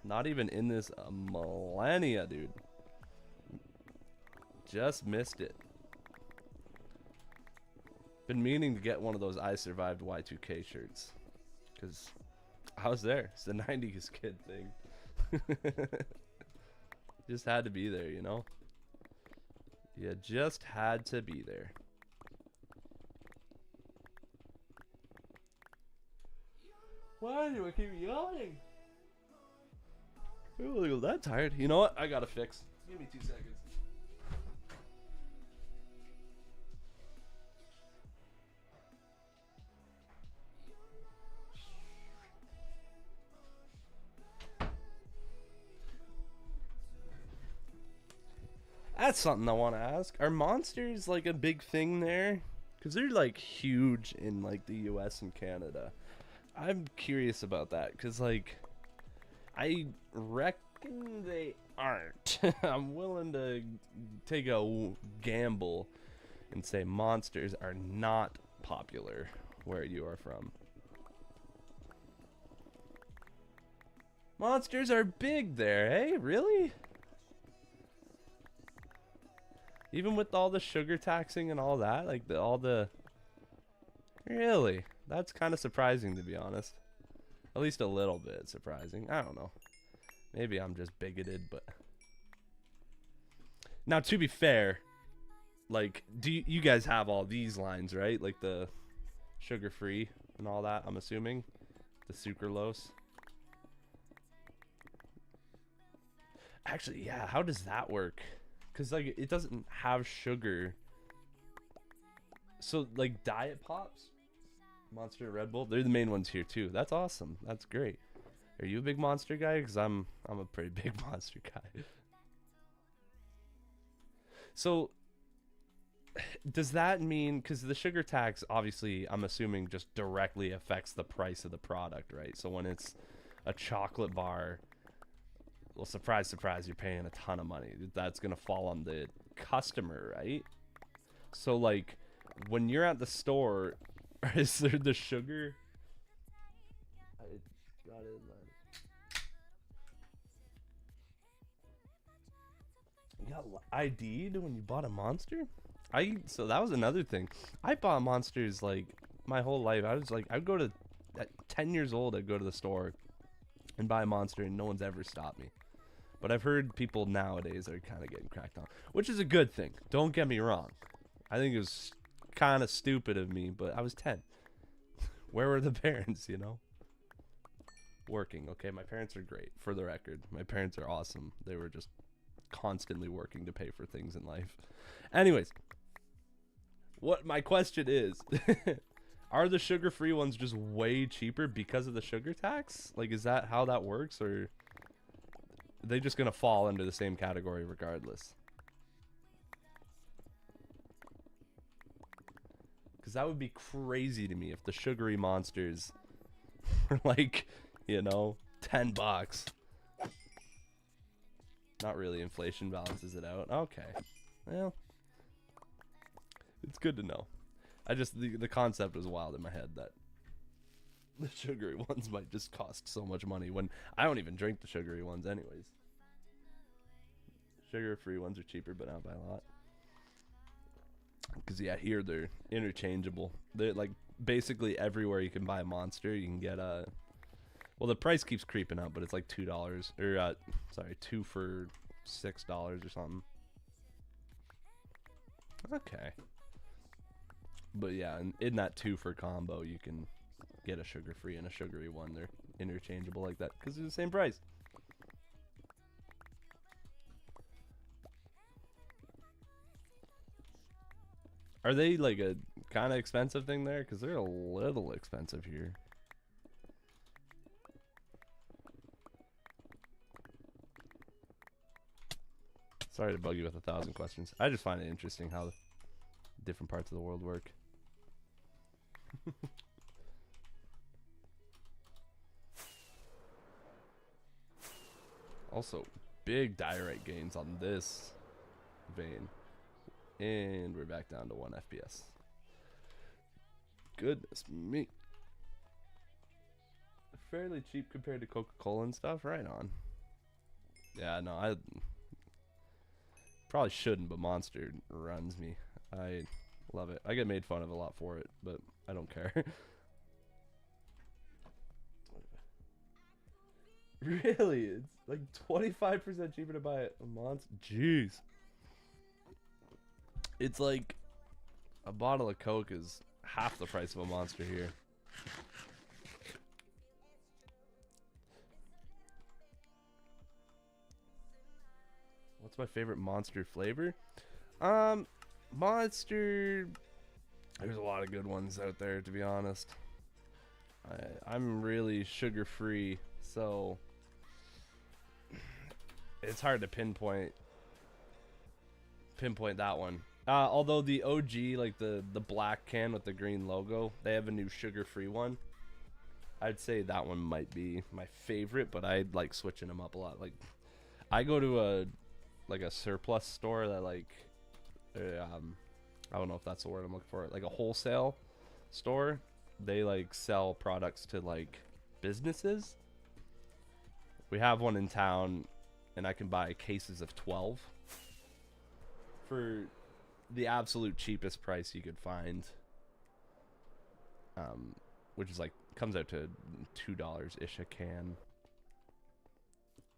Not even in this millennia, dude. Just missed it. Been meaning to get one of those I Survived Y2K shirts. Because I was there. It's the 90s kid thing. Just had to be there, you know? You just had to be there. Why do I keep yawning? I don't feel that tired. You know what? I gotta fix. Give me 2 seconds. That's something I want to ask. Are monsters like a big thing there? Because they're like huge in like the US and Canada. I'm curious about that because like I reckon they aren't. I'm willing to take a gamble and say monsters are not popular where you are from. Monsters are big there, eh? Really? Even with all the sugar taxing and all that, like really? That's kind of surprising, to be honest. At least a little bit surprising. I don't know. Maybe I'm just bigoted, but now to be fair, like, do you guys have all these lines, right? Like the sugar-free and all that, I'm assuming. The sucralose. Actually, yeah, how does that work? Because, like, it doesn't have sugar. So, like, Diet Pops, Monster, Red Bull, they're the main ones here, too. That's awesome. That's great. Are you a big Monster guy? Because I'm a pretty big Monster guy. So, does that mean... Because the sugar tax, obviously, I'm assuming, just directly affects the price of the product, right? So, when it's a chocolate bar... Well, surprise, surprise, you're paying a ton of money. That's going to fall on the customer, right? So, like, when you're at the store, is there the sugar? I got it. You got ID'd when you bought a Monster? So that was another thing. I bought Monsters, like, my whole life. I was like, I'd go to, at 10 years old, I'd go to the store and buy a Monster, and no one's ever stopped me. But I've heard people nowadays are kind of getting cracked on, which is a good thing. Don't get me wrong. I think it was kind of stupid of me, but I was 10. Where were the parents, you know? Working, okay? My parents are great, for the record. My parents are awesome. They were just constantly working to pay for things in life. Anyways, what my question is, are the sugar-free ones just way cheaper because of the sugar tax? Like, is that how that works, or... Are they just gonna fall under the same category regardless? Because that would be crazy to me if the sugary monsters were like, you know, $10. Not really. Inflation balances it out. Okay. Well, it's good to know. I just, the concept was wild in my head that the sugary ones might just cost so much money when I don't even drink the sugary ones anyways. Sugar-free ones are cheaper, but not by a lot. Because, yeah, here they're interchangeable. They're, like, basically everywhere you can buy a Monster, you can get a... Well, the price keeps creeping up, but it's like $2. Or, sorry, 2 for $6 or something. Okay. But, yeah, in that 2 for combo, you can... get a sugar-free and a sugary one. They're interchangeable like that because they're the same price. Are they like a kind of expensive thing there? Because they're a little expensive here. Sorry to bug you with 1,000 questions. I just find it interesting how different parts of the world work. Also, big diorite gains on this vein. And we're back down to 1 FPS. Goodness me. Fairly cheap compared to Coca-Cola and stuff. Right on. Yeah, no, I probably shouldn't, but Monster runs me. Love it. I get made fun of a lot for it, but I don't care. Really? It's like 25% cheaper to buy a Monster. Jeez. It's like a bottle of Coke is half the price of a Monster here. What's my favorite Monster flavor? Monster. There's a lot of good ones out there, to be honest. I'm really sugar free, so it's hard to pinpoint that one. Although the OG, like the black can with the green logo, they have a new sugar free one. I'd say that one might be my favorite, but I like switching them up a lot. Like, I go to a surplus store that like, I don't know if that's the word I'm looking for, like a wholesale store. They like sell products to like businesses. We have one in town, and I can buy cases of 12 for the absolute cheapest price you could find, which is like comes out to $2 ish a can.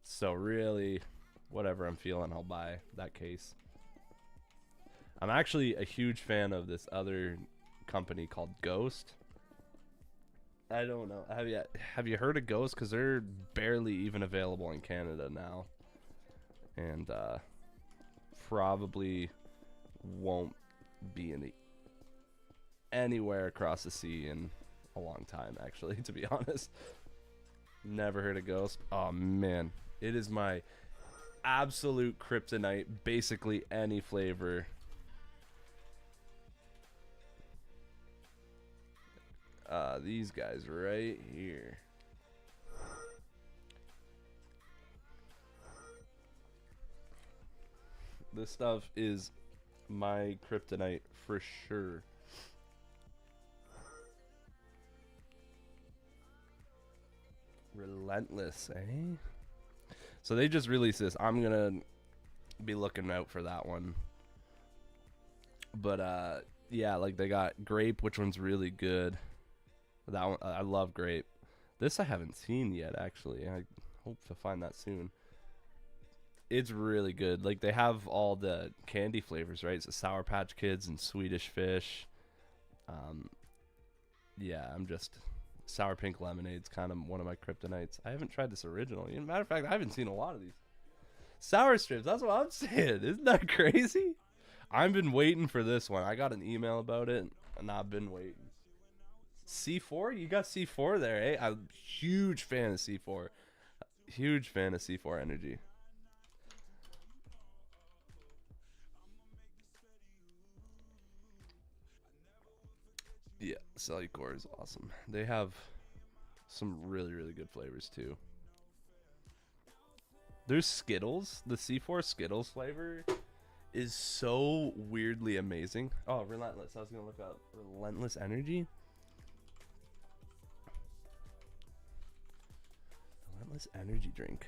So really, whatever I'm feeling, I'll buy that case. I'm actually a huge fan of this other company called Ghost. I don't know. Have you heard of Ghost? Because they're barely even available in Canada now, and probably won't be anywhere across the sea in a long time, actually, to be honest. Never heard of Ghost. Oh man, it is my absolute kryptonite. Basically any flavor. These guys right here. This stuff is my kryptonite for sure. Relentless, eh? So they just released this. I'm gonna be looking out for that one. But yeah, like they got grape, which one's really good. That one, I love grape. This I haven't seen yet, actually. I hope to find that soon. It's really good. Like they have all the candy flavors, right? It's Sour Patch Kids and Swedish Fish. Yeah, I'm just sour pink lemonade's kind of one of my kryptonites. I haven't tried this original. Matter of fact, I haven't seen a lot of these sour strips. That's what I'm saying. Isn't that crazy? I've been waiting for this one. I got an email about it, and I've been waiting. C4? You got C4 there, eh? I'm a huge fan of C4. Huge fan of C4 energy. Yeah, Cellucor is awesome. They have some really, really good flavors too. There's Skittles. The C4 Skittles flavor is so weirdly amazing. Oh, Relentless. I was going to look up Relentless Energy. Relentless energy drink.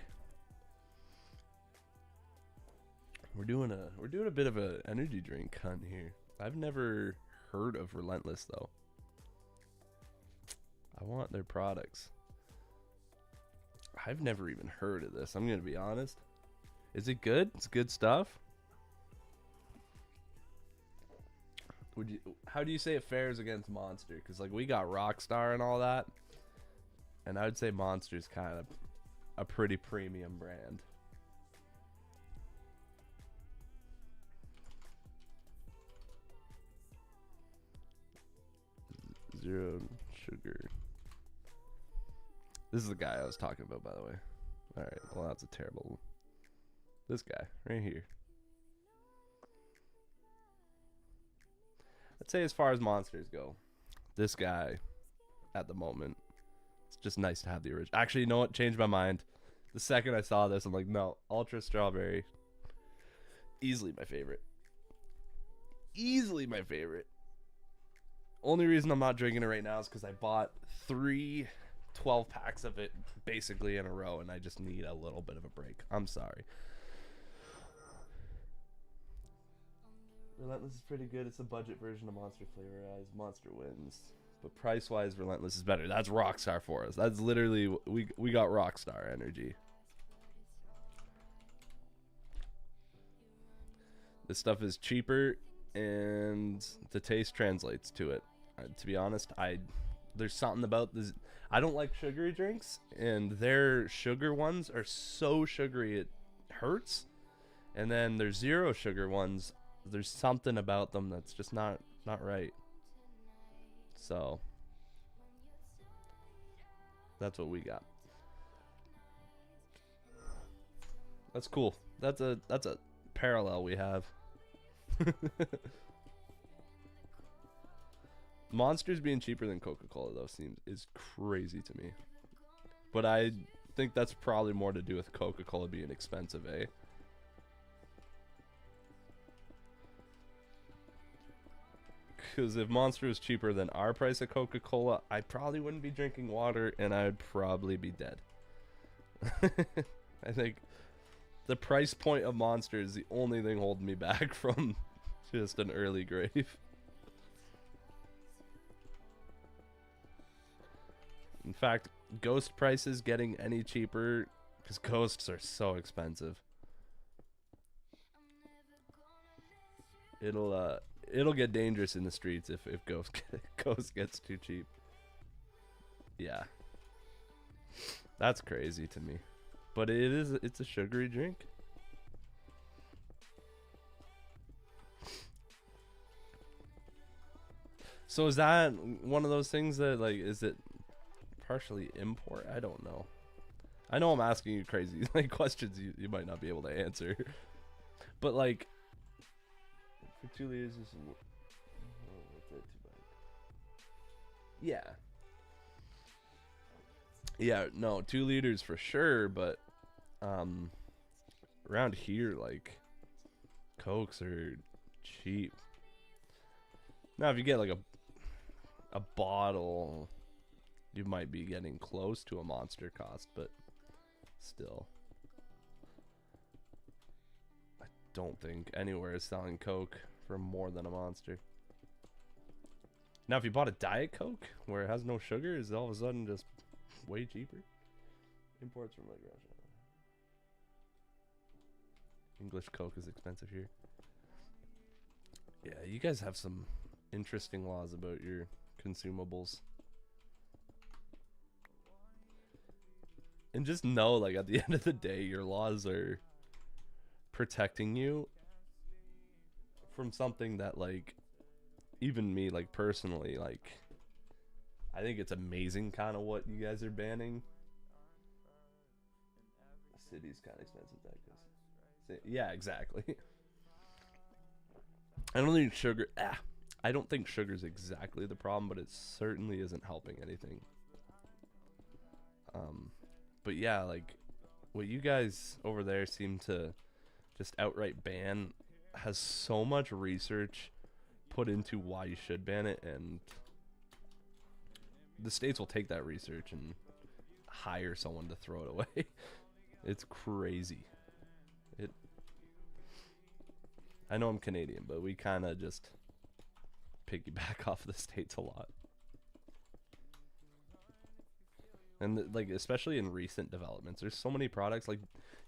We're doing a bit of a energy drink hunt here. I've never heard of Relentless though. I want their products. I've never even heard of this. I'm gonna be honest. Is it good? It's good stuff. How do you say it fares against Monster? Because like we got Rockstar and all that, and I would say Monster's kind of a pretty premium brand. Zero sugar. This is the guy I was talking about, by the way. Alright, well that's a terrible... This guy, right here. I'd say as far as Monsters go, this guy, at the moment, it's just nice to have the original. Actually, you know what? Changed my mind. The second I saw this, I'm like, no, Ultra Strawberry. Easily my favorite. Easily my favorite. Only reason I'm not drinking it right now is because I bought 3 12 packs of it basically in a row, and I just need a little bit of a break. I'm sorry. Relentless is pretty good. It's a budget version of Monster flavorized. Monster wins. But price-wise, Relentless is better. That's Rockstar for us. That's literally, we got Rockstar energy. This stuff is cheaper, and the taste translates to it. To be honest, there's something about this. I don't like sugary drinks, and their sugar ones are so sugary it hurts. And then there's zero sugar ones. There's something about them that's just not right. So that's what we got. That's cool. That's a parallel we have. Monsters being cheaper than Coca-Cola though is crazy to me. But I think that's probably more to do with Coca-Cola being expensive, eh? Because if Monster was cheaper than our price of Coca-Cola, I probably wouldn't be drinking water, and I'd probably be dead. I think the price point of Monster is the only thing holding me back from just an early grave. In fact, Ghost prices getting any cheaper, because Ghosts are so expensive. It'll get dangerous in the streets if Ghost gets too cheap. Yeah. That's crazy to me. But it's a sugary drink. So is that one of those things that, like, is it partially import? I don't know. I know I'm asking you crazy like questions you might not be able to answer. But like, for 2 liters is yeah. Yeah, no, 2 liters for sure, but around here, like, Cokes are cheap. Now if you get like a bottle, you might be getting close to a Monster cost, but still, I don't think anywhere is selling Coke for more than a Monster. Now if you bought a Diet Coke where it has no sugar, is it all of a sudden just way cheaper? Imports from like Russia. English Coke is expensive here. Yeah, you guys have some interesting laws about your consumables. And just know, like, at the end of the day, your laws are protecting you from something that, like, even me, like, personally, like, I think it's amazing kind of what you guys are banning. The city's kind of expensive, that goes. Yeah, exactly. I don't think sugar. I don't think sugar's exactly the problem, but it certainly isn't helping anything. But yeah, like, what you guys over there seem to just outright ban has so much research put into why you should ban it, and the states will take that research and hire someone to throw it away. It's crazy. I know I'm Canadian, but we kind of just piggyback off the states a lot. And like, especially in recent developments, there's so many products. Like,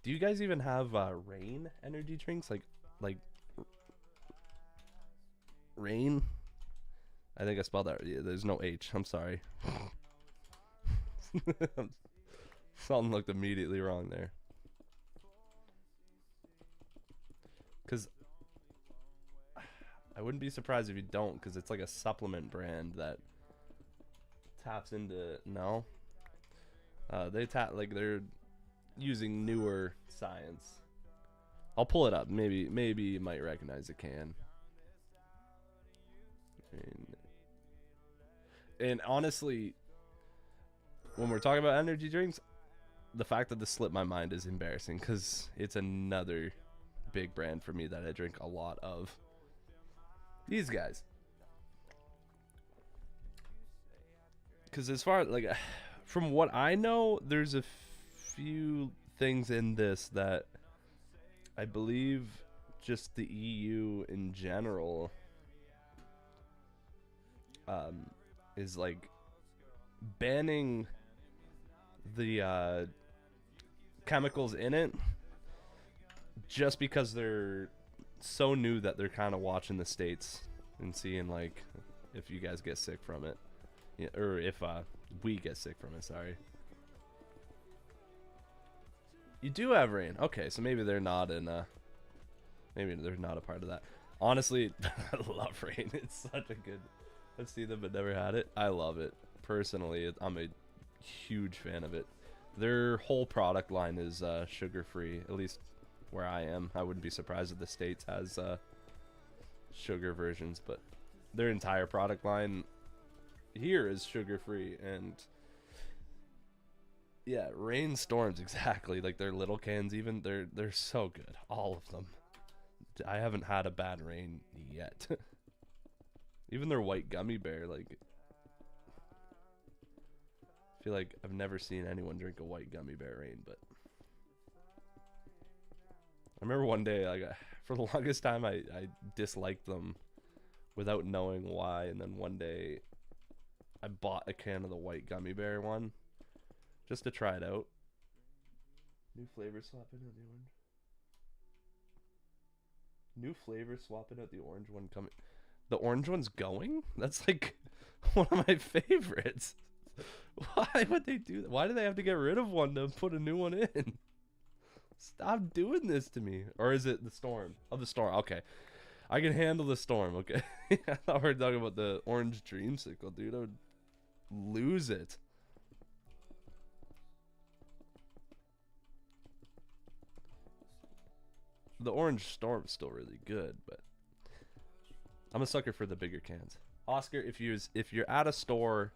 do you guys even have Rain energy drinks? Like Rain? I think I spelled that. Yeah, there's no H. I'm sorry. Something looked immediately wrong there. Because I wouldn't be surprised if you don't, because it's like a supplement brand that taps into, no? They're using newer science. I'll pull it up. Maybe you might recognize the can. And honestly, when we're talking about energy drinks, the fact that this slipped my mind is embarrassing, because it's another big brand for me that I drink a lot of. These guys. Because as far, like, from what I know, there's a few things in this that I believe just the EU in general is like banning the chemicals in it just because they're so new that they're kind of watching the States and seeing like if you guys get sick from it, or if we get sick from it. Sorry. You do have rain. Okay, so maybe they're not in maybe they're not a part of that. Honestly, I love rain. It's such a good, I've seen them but never had it. I love it. Personally, I'm a huge fan of it. Their whole product line is sugar free, at least where I am. I wouldn't be surprised if the States has sugar versions, but their entire product line here is sugar free. And yeah, rain storms, exactly, like their little cans, even they're so good, all of them. I haven't had a bad rain yet. Even their white gummy bear, like, I feel like I've never seen anyone drink a white gummy bear rain, but I remember one day, like, for the longest time, I disliked them without knowing why, and then one day I bought a can of the white gummy bear one just to try it out. New flavor swapping out the orange. New flavor swapping out the orange one coming. The orange one's going? That's like one of my favorites. Why would they do that? Why do they have to get rid of one to put a new one in? Stop doing this to me. Or is it the storm? Oh, the storm. Okay. I can handle the storm, okay? I thought we were talking about the orange dreamsicle, dude. I would lose it. The orange storm's still really good, but I'm a sucker for the bigger cans. Oscar, if you're at a store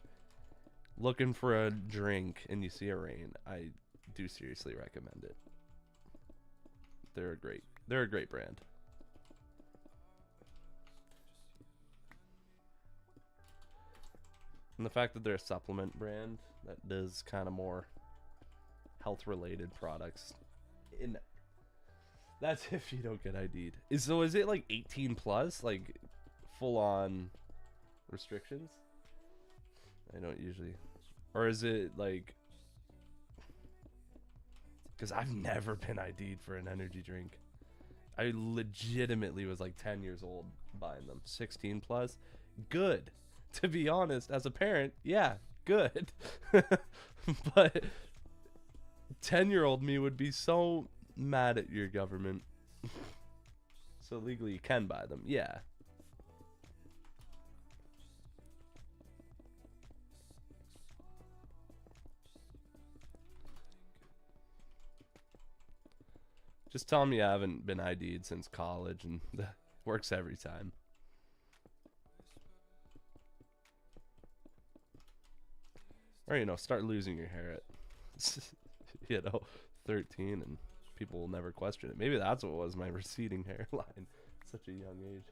looking for a drink and you see a rain, I do seriously recommend it. They're a great brand. And the fact that they're a supplement brand that does kind of more health related products, in that's if you don't get ID'd. Is it like 18 plus, like full on restrictions? I don't usually, or is it like, because I've never been ID'd for an energy drink. I legitimately was like 10 years old buying them. 16 plus, good. To be honest, as a parent, yeah, good. But 10-year-old me would be so mad at your government. So legally you can buy them, yeah. Just tell me I haven't been ID'd since college, and that works every time. Or, you know, start losing your hair at, 13, and people will never question it. Maybe that's what it was, my receding hairline at such a young age.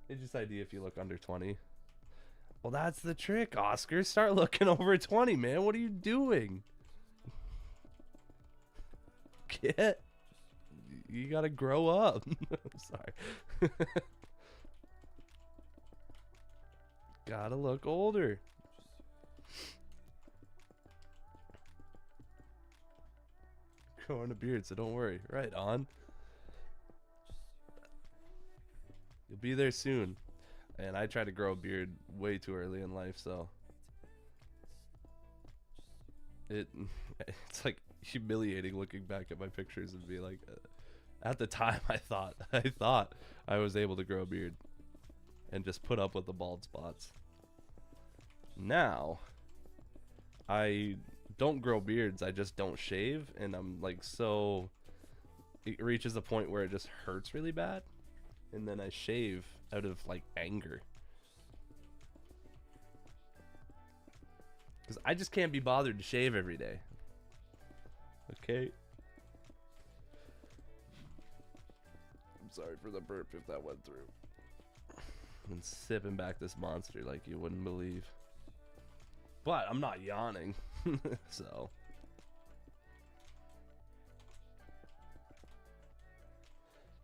It's just ID if you look under 20. Well, that's the trick, Oscar. Start looking over 20, man. What are you doing? You gotta grow up. Sorry. Gotta look older. Growing a beard, so don't worry. Right on. You'll be there soon. And I tried to grow a beard way too early in life, so it's like humiliating looking back at my pictures and be like, at the time I thought I was able to grow a beard and just put up with the bald spots. Now I don't grow beards, I just don't shave, and I'm like, so it reaches a point where it just hurts really bad, and then I shave out of like anger, because I just can't be bothered to shave every day. Okay, I'm sorry for the burp if that went through. I'm sipping back this monster like you wouldn't believe, but I'm not yawning. So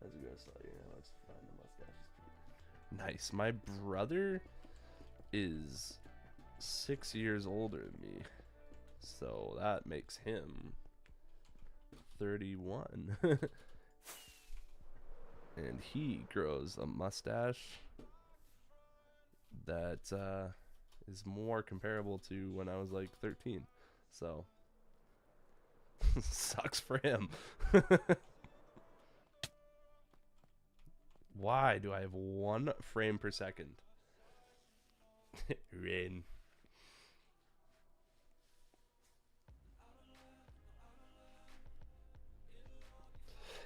how's it going? so let's find the mustaches. Nice. My brother is 6 years older than me, so that makes him 31. And he grows a mustache that is more comparable to when I was like 13. So sucks for him. Why do I have 1 frame per second? Rain.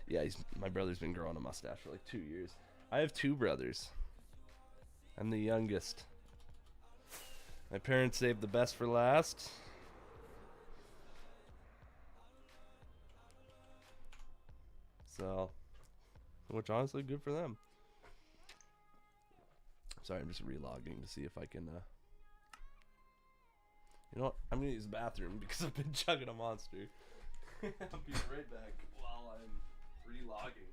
Yeah, my brother's been growing a mustache for like 2 years. I have 2 brothers. I'm the youngest. My parents saved the best for last. So, which honestly, good for them. Sorry, I'm just relogging to see if I can, you know what? I'm gonna use the bathroom because I've been chugging a monster. I'll be right back while I'm relogging.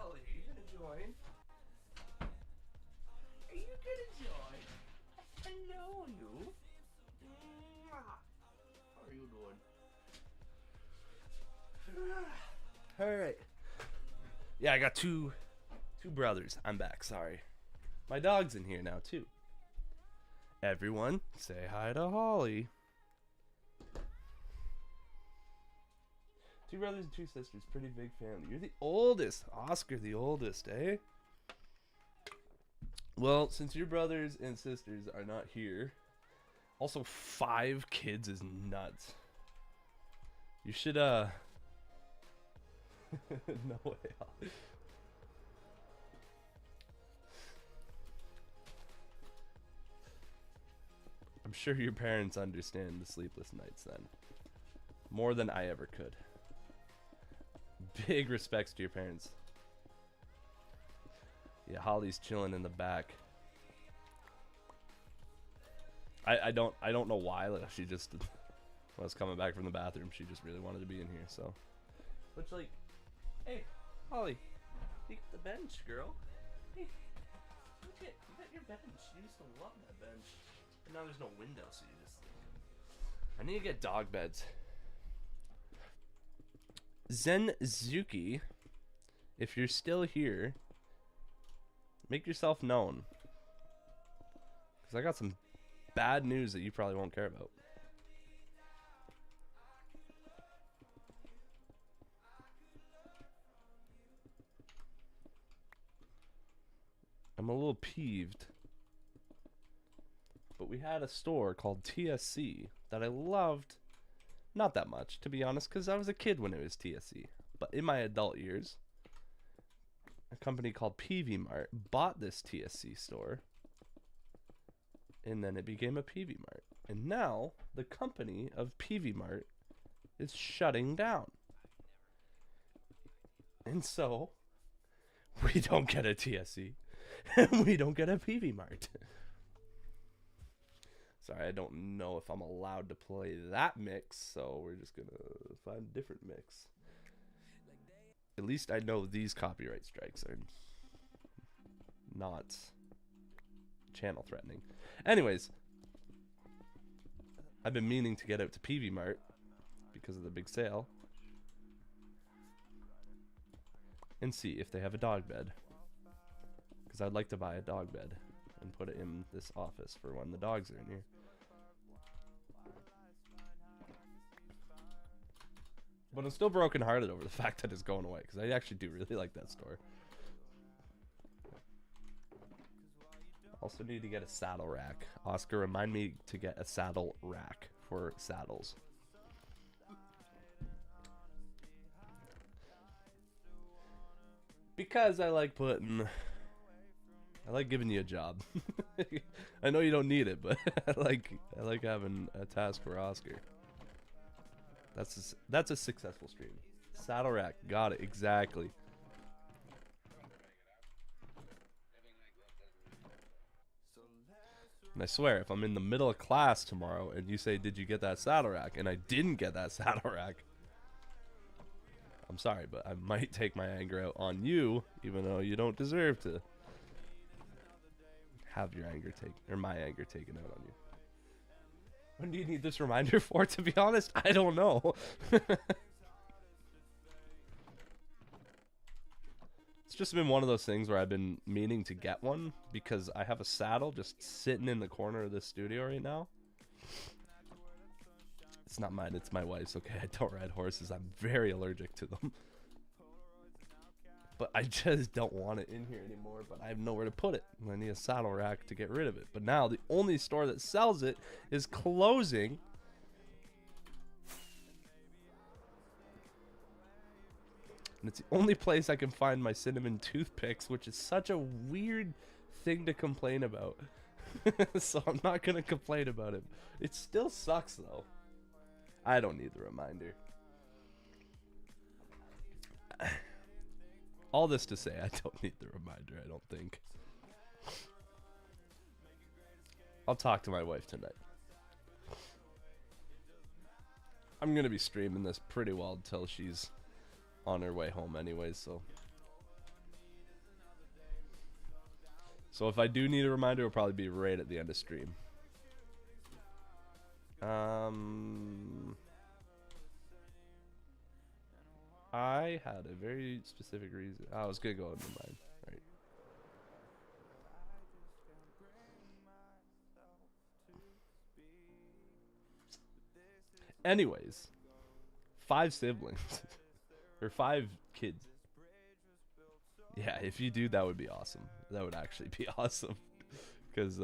Ollie, are you gonna join? Are you gonna join? Hello, you. How are you doing? All right. Yeah, I got two brothers. I'm back. Sorry. My dog's in here now too. Everyone, say hi to Holly. 2 brothers and 2 sisters. Pretty big family. You're the oldest. Oscar, the oldest, eh? Well, since your brothers and sisters are not here, also 5 kids is nuts. You should, no way. I'm sure your parents understand the sleepless nights then. More than I ever could. Big respects to your parents. Yeah, Holly's chilling in the back. I don't know why. Like, she just, when I was coming back from the bathroom, she just really wanted to be in here. So, which like, hey, Holly, you get the bench, girl. Hey, you got your bench. You used to love that bench. And now there's no window, so you just. I need to get dog beds. Zenzuki, if you're still here, make yourself known. Because I got some bad news that you probably won't care about. I'm a little peeved. But we had a store called TSC that I loved. Not that much, to be honest, because I was a kid when it was TSC. But in my adult years, a company called PV Mart bought this TSC store. And then it became a PV Mart. And now, the company of PV Mart is shutting down. And so, we don't get a TSC. And we don't get a PV Mart. Sorry, I don't know if I'm allowed to play that mix, so we're just gonna find a different mix. At least I know these copyright strikes are not channel threatening. Anyways, I've been meaning to get out to PV Mart because of the big sale and see if they have a dog bed, because I'd like to buy a dog bed and put it in this office for when the dogs are in here. But I'm still brokenhearted over the fact that it's going away, because I actually do really like that store. Also need to get a saddle rack. Oscar, remind me to get a saddle rack for saddles. Because I like giving you a job. I know you don't need it, but I like having a task for Oscar. That's a successful stream. Saddle rack, got it, exactly. And I swear, if I'm in the middle of class tomorrow and you say, "Did you get that saddle rack?" and I didn't get that saddle rack, I'm sorry, but I might take my anger out on you, even though you don't deserve to have your anger my anger taken out on you. When do you need this reminder for? To be honest, I don't know. It's just been one of those things where I've been meaning to get one because I have a saddle just sitting in the corner of this studio right now. It's not mine, it's my wife's. Okay, I don't ride horses. I'm very allergic to them. But I just don't want it in here anymore, but I have nowhere to put it. I need a saddle rack to get rid of it. But now the only store that sells it is closing. And it's the only place I can find my cinnamon toothpicks, which is such a weird thing to complain about. So I'm not going to complain about it. It still sucks, though. I don't need the reminder. All this to say, I don't need the reminder, I don't think. I'll talk to my wife tonight. I'm going to be streaming this pretty well until she's on her way home anyways, so if I do need a reminder, it'll probably be right at the end of stream. I had a very specific reason. I was gonna go into mine. Right. Anyways, 5 siblings or 5 kids. Yeah, if you do, that would be awesome. That would actually be awesome. Because,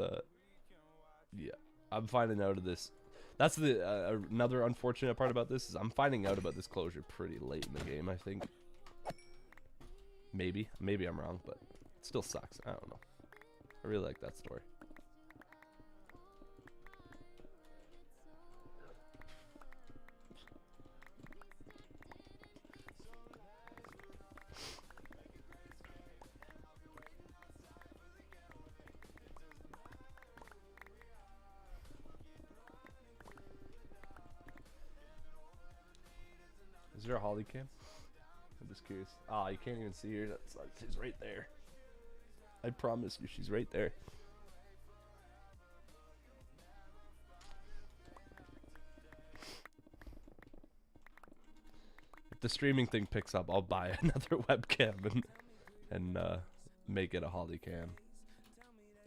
yeah, I'm finding out of this. That's the another unfortunate part about this is I'm finding out about this closure pretty late in the game, I think. Maybe I'm wrong, but it still sucks. I don't know. I really like that story. Is there a Holly cam? I'm just curious. Ah, you can't even see her. That's like, she's right there. I promise you, she's right there. If the streaming thing picks up, I'll buy another webcam and make it a Holly cam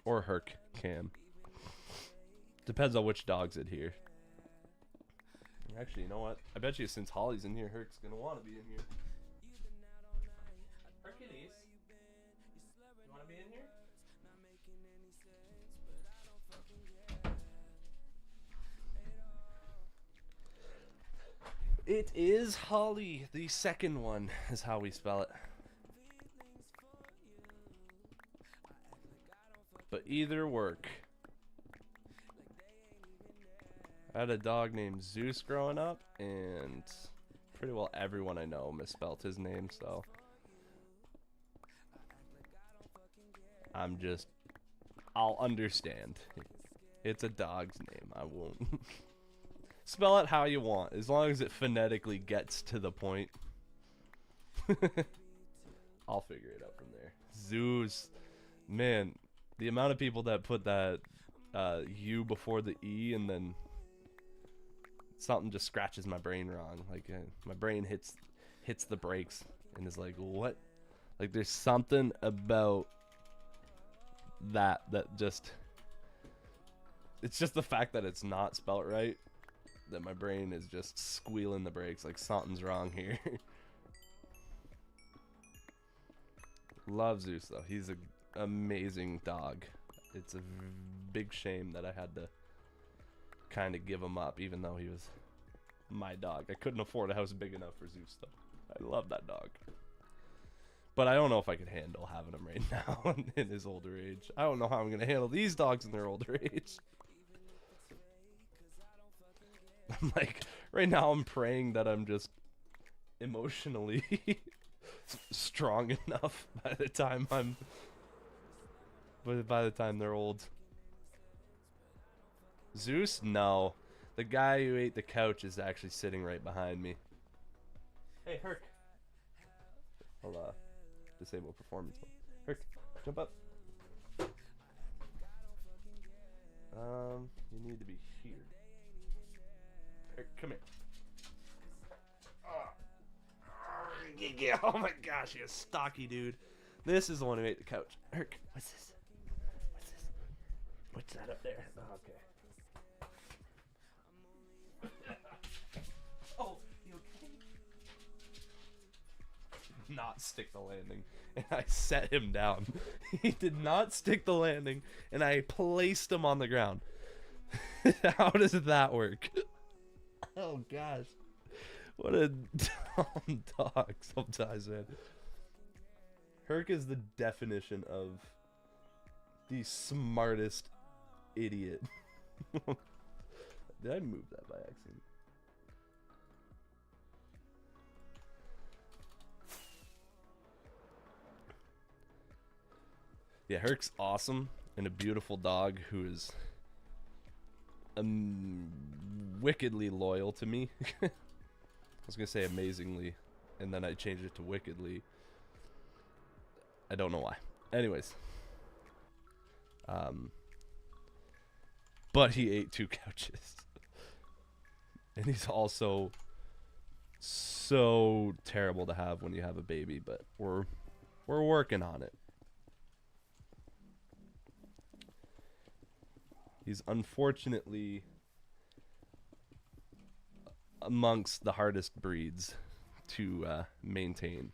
or Herc cam. Depends on which dog's in here. Actually, you know what? I bet you since Holly's in here, Herc's gonna want to be in here. Hercules, you want to be in here? It is Holly. The second one is how we spell it. But either work. I had a dog named Zeus growing up, and pretty well everyone I know misspelled his name, so I'll understand. It's a dog's name. I won't spell it how you want, as long as it phonetically gets to the point. I'll figure it out from there. Zeus, man, the amount of people that put that U before the E and then something just scratches my brain wrong. Like my brain hits the brakes and is like, what? Like there's something about that just, it's just the fact that it's not spelled right that my brain is just squealing the brakes like something's wrong here. Love Zeus though. He's an amazing dog. It's a big shame that I had to kind of give him up, even though he was my dog. I couldn't afford a house big enough for Zeus though. I love that dog. But I don't know if I could handle having him right now in his older age. I don't know how I'm going to handle these dogs in their older age. I'm like, right now I'm praying that I'm just emotionally strong enough by the time they're old. Zeus? No. The guy who ate the couch is actually sitting right behind me. Hey, Herc. I'll disable performance mode. Herc, jump up. You need to be here. Herc, come here. Oh my gosh, you're a stocky dude. This is the one who ate the couch. Herc, what's this? What's this? What's that up there? Oh, okay. Oh, you okay? Not stick the landing, and I set him down. He did not stick the landing, and I placed him on the ground. How does that work? Oh gosh, what a dumb dog sometimes, man. Herc is the definition of the smartest idiot. Did I move that by accident? Yeah, Herc's awesome and a beautiful dog who is wickedly loyal to me. I was gonna say amazingly, and then I changed it to wickedly. I don't know why. Anyways, but he ate 2 couches, and he's also so terrible to have when you have a baby. But we're working on it. He's unfortunately amongst the hardest breeds to maintain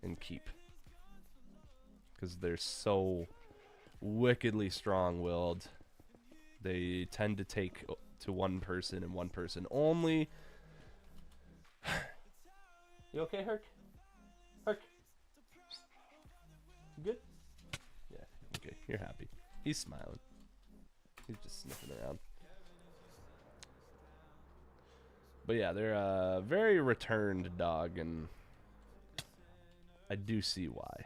and keep, because they're so wickedly strong-willed. They tend to take to one person and one person only. You okay, Herc? Herc? You good? Yeah, okay, you're happy. He's smiling. He's just sniffing around. But yeah, they're a very returned dog, and I do see why.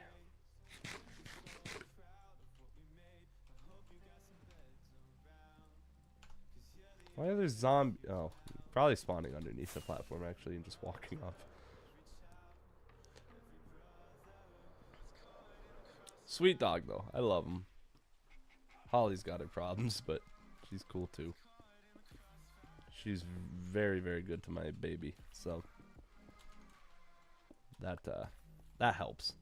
Why are there zombies? Oh, probably spawning underneath the platform actually and just walking off. Sweet dog though, I love him. Holly's got her problems, but she's cool too. She's very, very good to my baby, so that helps.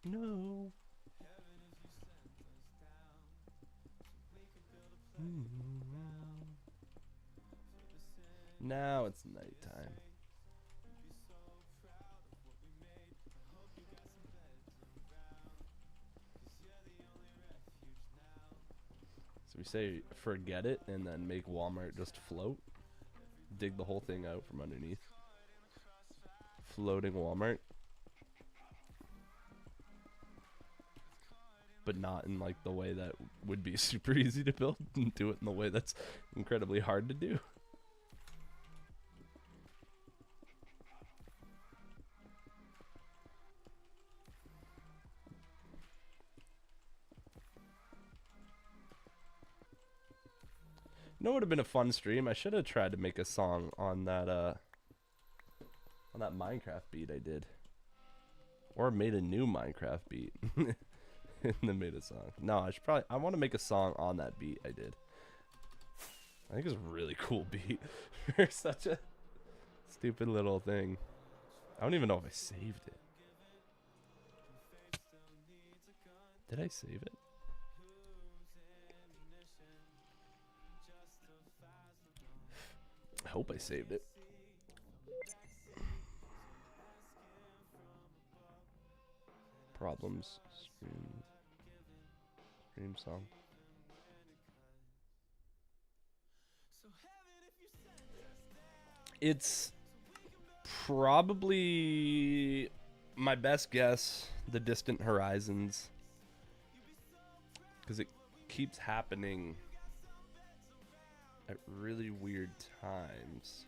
No. Now it's nighttime. So we say forget it and then make Walmart just float. Dig the whole thing out from underneath. Floating Walmart. But not in like the way that would be super easy to build, and do it in the way that's incredibly hard to do. You know what would have been a fun stream? I should have tried to make a song on that Minecraft beat I did. Or made a new Minecraft beat. in the made a song. No, I want to make a song on that beat. I did. I think it's a really cool beat for such a stupid little thing. I don't even know if I saved it. Did I save it? I hope I saved it. Problems. Stream song. It's probably my best guess, The Distant Horizons, because it keeps happening at really weird times.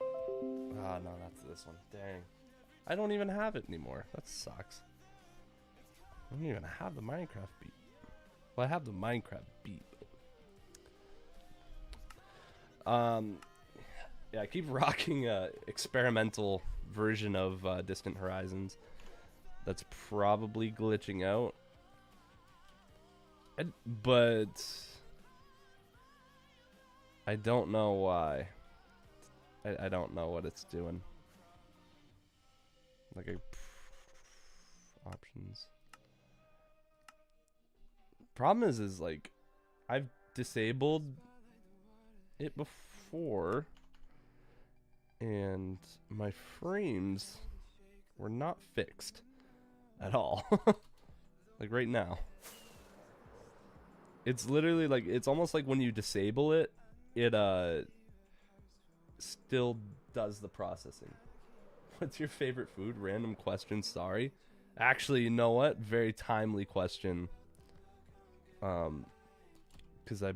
Ah, no, that's this one. Dang. I don't even have it anymore. That sucks. I don't even have the Minecraft beat. Well, I have the Minecraft beat. Yeah, I keep rocking a experimental version of Distant Horizons. That's probably glitching out. But I don't know why. I don't know what it's doing. Like options. Problem is like I've disabled it before and my frames were not fixed at all. Like right now. It's literally like, it's almost like when you disable it, it still does the processing. What's your favorite food? Random question, sorry. Actually, you know what? Very timely question. Because I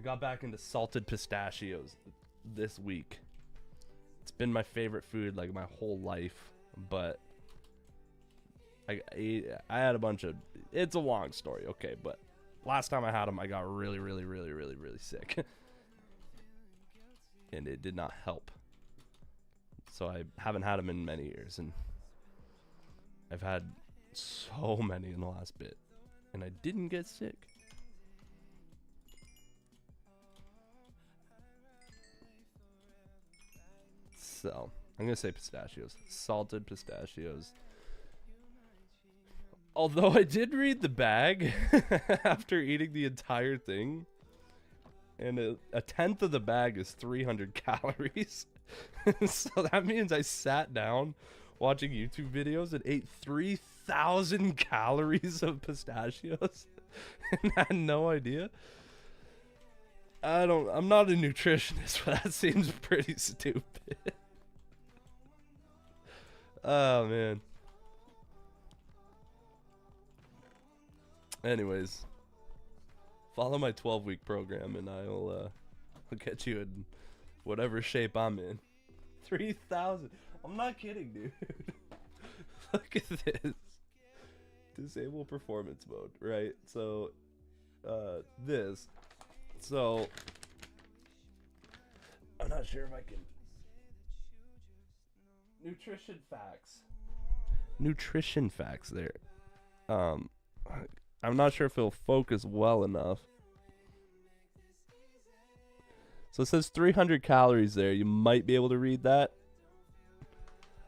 got back into salted pistachios this week. It's been my favorite food like my whole life, but I had a bunch of, it's a long story, okay, but last time I had them, I got really sick. And it did not help. So I haven't had them in many years, and I've had so many in the last bit, and I didn't get sick. So I'm gonna say pistachios, salted pistachios. Although I did read the bag after eating the entire thing, and a tenth of the bag is 300 calories. So that means I sat down watching YouTube videos and ate 3,000 calories of pistachios and had no idea. I'm not a nutritionist, but that seems pretty stupid. Oh man. Anyways, follow my 12-week program and I'll get you in whatever shape I'm in. 3,000. I'm not kidding, dude. Look at this. Disable performance mode, right? So, this. So, I'm not sure if I can. Nutrition facts. Nutrition facts there. I'm not sure if it'll focus well enough. So it says 300 calories there. You might be able to read that.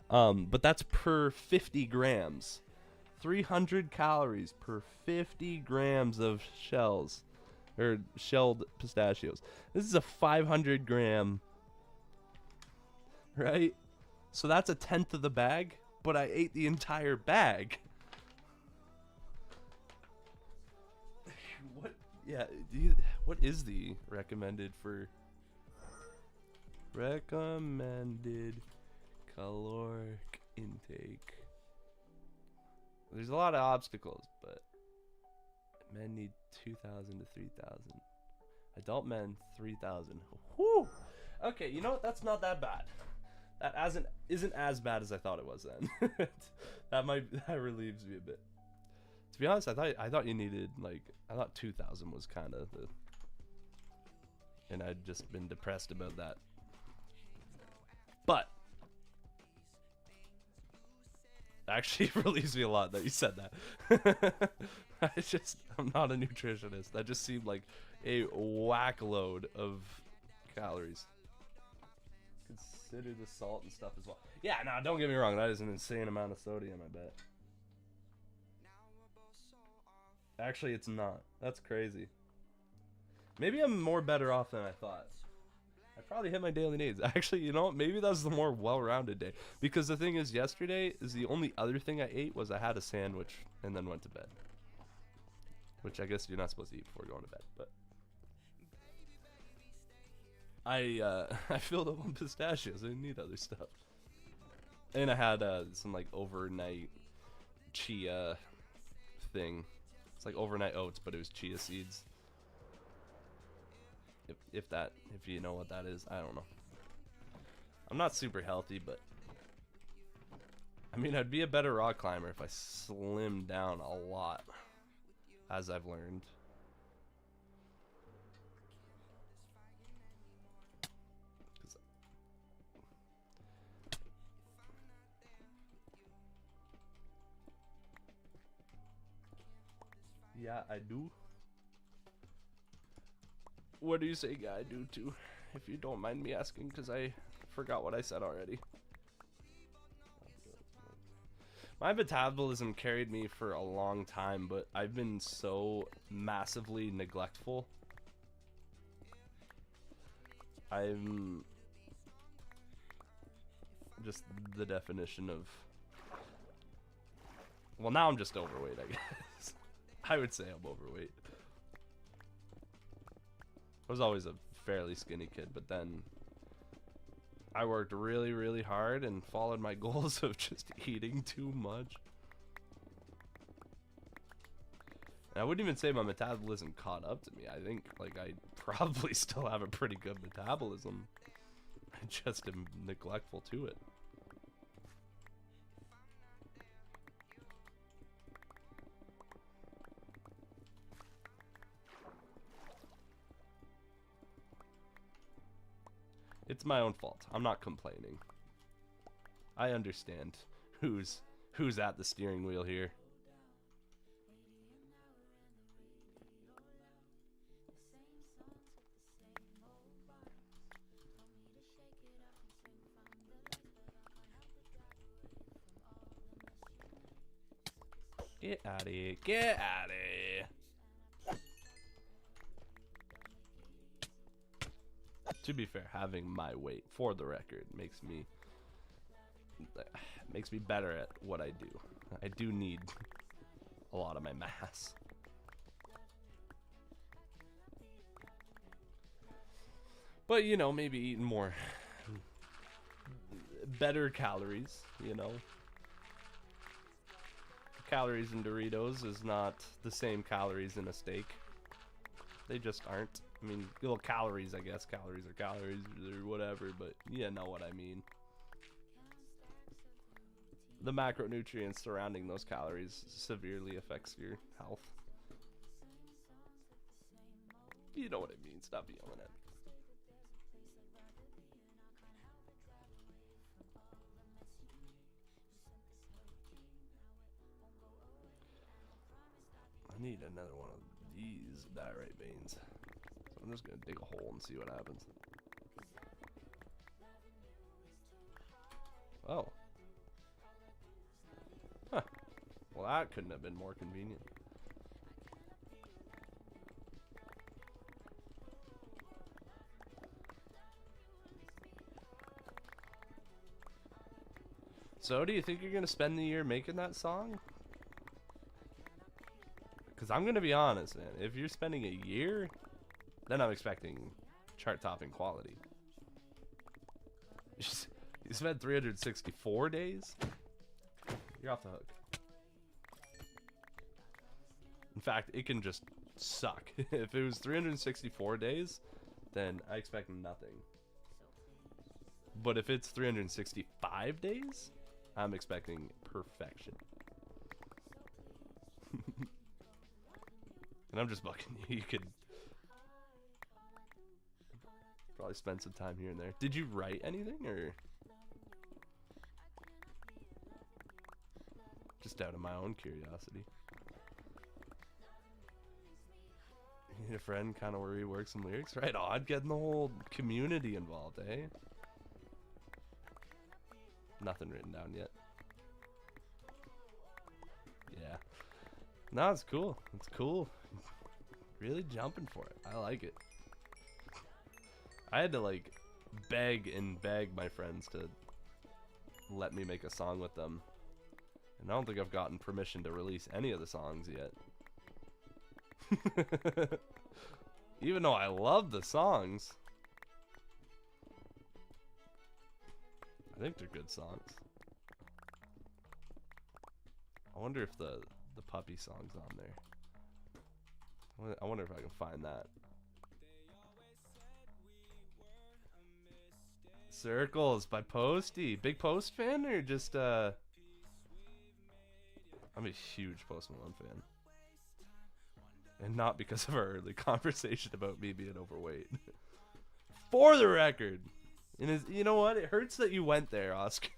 But that's per 50 grams. 300 calories per 50 grams of shells. Or shelled pistachios. This is a 500 gram. Right? So that's a tenth of the bag. But I ate the entire bag. What? Yeah. What is the recommended for... Recommended caloric intake. There's a lot of obstacles, but men need 2,000 to 3,000. Adult men 3,000. Whew. Okay, you know what? That's not that bad. That isn't as bad as I thought it was then. that relieves me a bit. To be honest, I thought you needed I thought 2,000 was kind of the, and I'd just been depressed about that. But Actually, it relieves me a lot that you said that. I'm not a nutritionist. That just seemed like a whack load of calories. Consider the salt and stuff as well. Yeah, no, don't get me wrong. That is an insane amount of sodium, I bet. Actually, it's not. That's crazy. Maybe I'm more better off than I thought. I probably hit my daily needs. Actually, you know what? Maybe that's the more well-rounded day. Because the thing is, yesterday is the only other thing I ate was I had a sandwich and then went to bed. Which I guess you're not supposed to eat before going to bed, but I filled up on pistachios. I didn't need other stuff. And I had some like overnight chia thing. It's like overnight oats, but it was chia seeds. If you know what that is, I don't know. I'm not super healthy, but I mean, I'd be a better rock climber if I slimmed down a lot, as I've learned. Yeah, I do. What do you say, yeah, I do too? If you don't mind me asking, because I forgot what I said already. My metabolism carried me for a long time, but I've been so massively neglectful. I'm just the definition of... Well, now I'm just overweight, I guess. I would say I'm overweight. I was always a fairly skinny kid, but then I worked really, really hard and followed my goals of just eating too much. And I wouldn't even say my metabolism caught up to me. I think like I probably still have a pretty good metabolism. I just am neglectful to it. It's my own fault. I'm not complaining. I understand who's at the steering wheel here. Get out of here. Get out of here. To be fair, having my weight, for the record, makes me better at what I do. I do need a lot of my mass. But, you know, maybe eating more better calories, you know. Calories in Doritos is not the same calories in a steak. They just aren't. I mean, little calories, I guess. Calories are calories or whatever, but you know what I mean. The macronutrients surrounding those calories severely affects your health. You know what I mean. Stop yelling at me. I need another one of these diorite veins. So I'm just gonna dig a hole and see what happens. Oh. Huh. Well, that couldn't have been more convenient. So, do you think you're gonna spend the year making that song? Because I'm gonna be honest, man. If you're spending a year, then I'm expecting chart-topping quality. You spent 364 days? You're off the hook. In fact, it can just suck. If it was 364 days, then I expect nothing. But if it's 365 days, I'm expecting perfection. And I'm just bucking you. You could probably spend some time here and there. Did you write anything, or? Just out of my own curiosity. You need a friend kind of where he works some lyrics? Right on, getting the whole community involved, eh? Nothing written down yet. Yeah. No, it's cool. It's cool. Really jumping for it. I like it. I had to like beg my friends to let me make a song with them. And I don't think I've gotten permission to release any of the songs yet. Even though I love the songs. I think they're good songs. I wonder if the puppy song's on there. I wonder if I can find that. Circles by Posty. Big Post fan or just I'm a huge Post Malone fan. And not because of our early conversation about me being overweight. For the record. And you know what? It hurts that you went there, Oscar.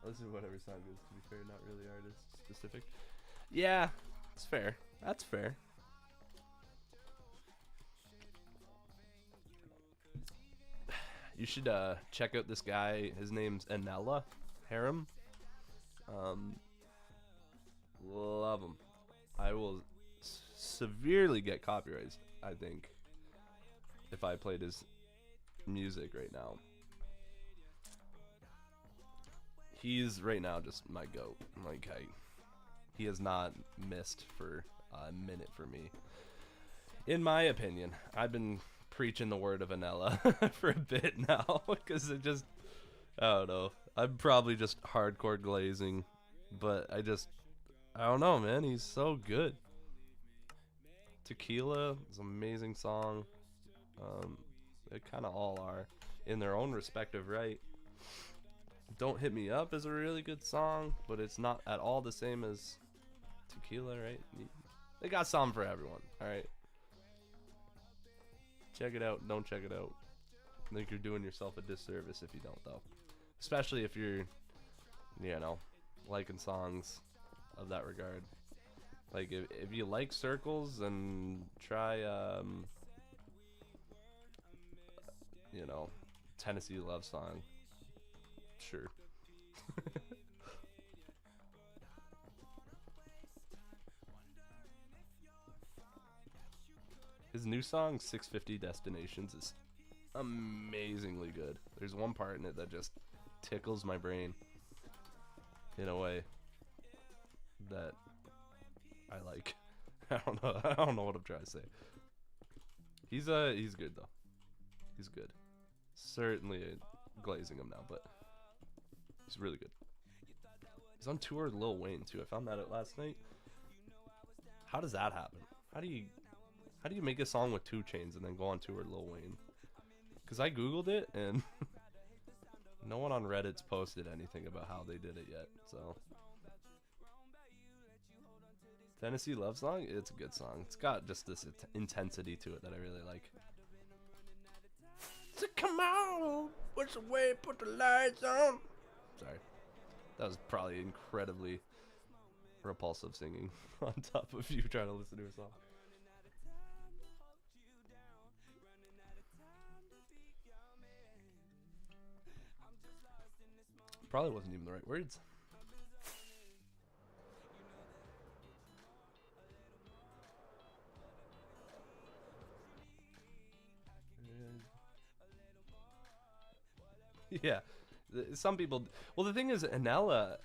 Listen to whatever song is, to be fair, not really artist specific. Yeah, it's fair. That's fair. You should check out this guy. His name's Anella Harem. Love him. I will severely get copyrighted, I think, if I played his music right now. He's right now just my goat. Like, he has not missed for a minute for me. In my opinion, I've been preaching the word of Anella for a bit now because it just, I don't know. I'm probably just hardcore glazing, but I don't know, man. He's so good. Tequila is an amazing song. They kind of all are in their own respective right. Don't Hit Me Up is a really good song, but it's not at all the same as Tequila, right? They got something for everyone, alright? Check it out, don't check it out. I think you're doing yourself a disservice if you don't, though. Especially if you're, you know, liking songs of that regard. Like, if you like Circles, then try, you know, Tennessee Love Song. Sure. His new song 650 Destinations is amazingly good. There's one part in it that just tickles my brain in a way that I like. I don't know what I'm trying to say. He's good though. He's good. Certainly glazing him now, but he's really good. He's on tour with Lil Wayne too. I found that out last night. How does that happen? How do you make a song with 2 Chainz and then go on tour with Lil Wayne? Because I googled it and no one on Reddit's posted anything about how they did it yet. So Tennessee Love Song, it's a good song. It's got just this intensity to it that I really like. So come on, push away, put the lights on. Sorry, that was probably incredibly repulsive singing on top of you trying to listen to a song. Probably wasn't even the right words. Yeah, some people. Well, the thing is, Anella,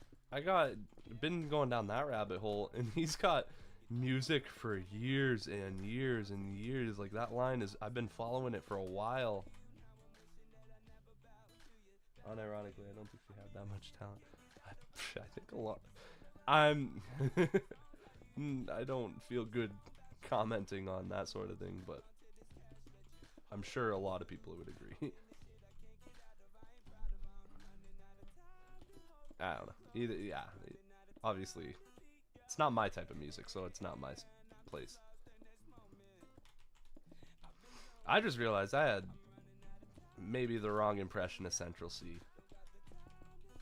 been going down that rabbit hole, and he's got music for years and years and years. Like that line is, I've been following it for a while. Unironically, I don't think she had that much talent. I think a lot. I don't feel good commenting on that sort of thing, but I'm sure a lot of people would agree. I don't know. Either, yeah. Obviously, it's not my type of music, so it's not my place. I just realized I had maybe the wrong impression of Central C.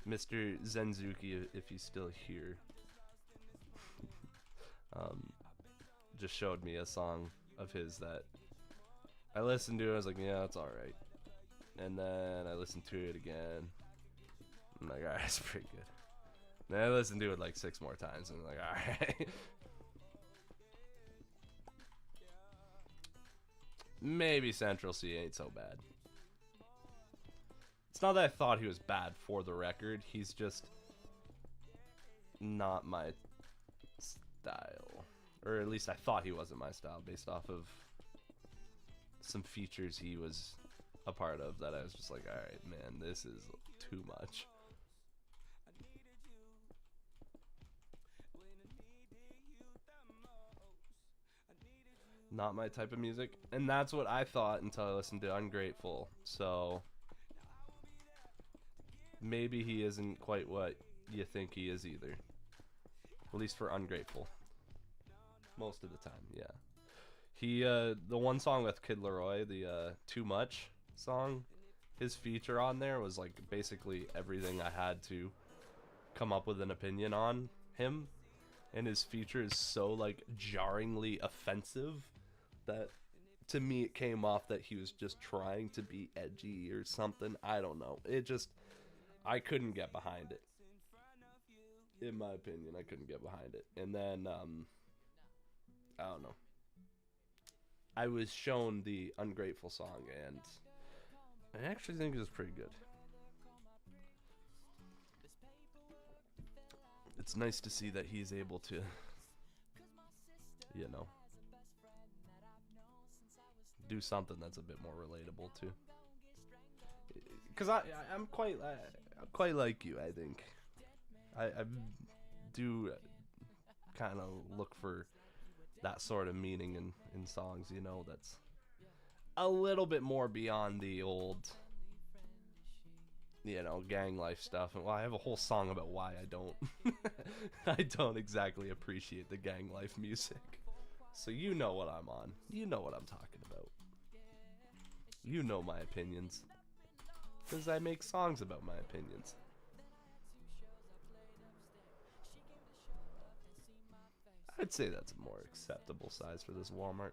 Mr. Zenzuki, if he's still here, just showed me a song of his that I listened to. I was like, yeah, it's alright. And then I listened to it again. I'm like, alright, it's pretty good. Then I listened to it like 6 more times, and I'm like, alright. Maybe Central C ain't so bad. It's not that I thought he was bad for the record. He's just not my style. Or at least I thought he wasn't my style based off of some features he was a part of that I was just like, alright, man, this is too much. Not my type of music. And that's what I thought until I listened to Ungrateful. So maybe he isn't quite what you think he is either. At least for Ungrateful. Most of the time, yeah. He, the one song with Kid Laroi, the Too Much song, his feature on there was like basically everything I had to come up with an opinion on him. And his feature is so like jarringly offensive that to me it came off that he was just trying to be edgy or something. I don't know. It just, I couldn't get behind it. In my opinion, I couldn't get behind it. And then, I don't know. I was shown the Ungrateful song, and I actually think it was pretty good. It's nice to see that he's able to, you know, do something that's a bit more relatable too. Because I'm quite like you, I think. I do kind of look for that sort of meaning in songs, you know, that's a little bit more beyond the old, you know, gang life stuff. And well, I have a whole song about why I don't I don't exactly appreciate the gang life music. So you know what I'm on. You know what I'm talking about. You know my opinions. Because I make songs about my opinions. I'd say that's a more acceptable size for this Walmart.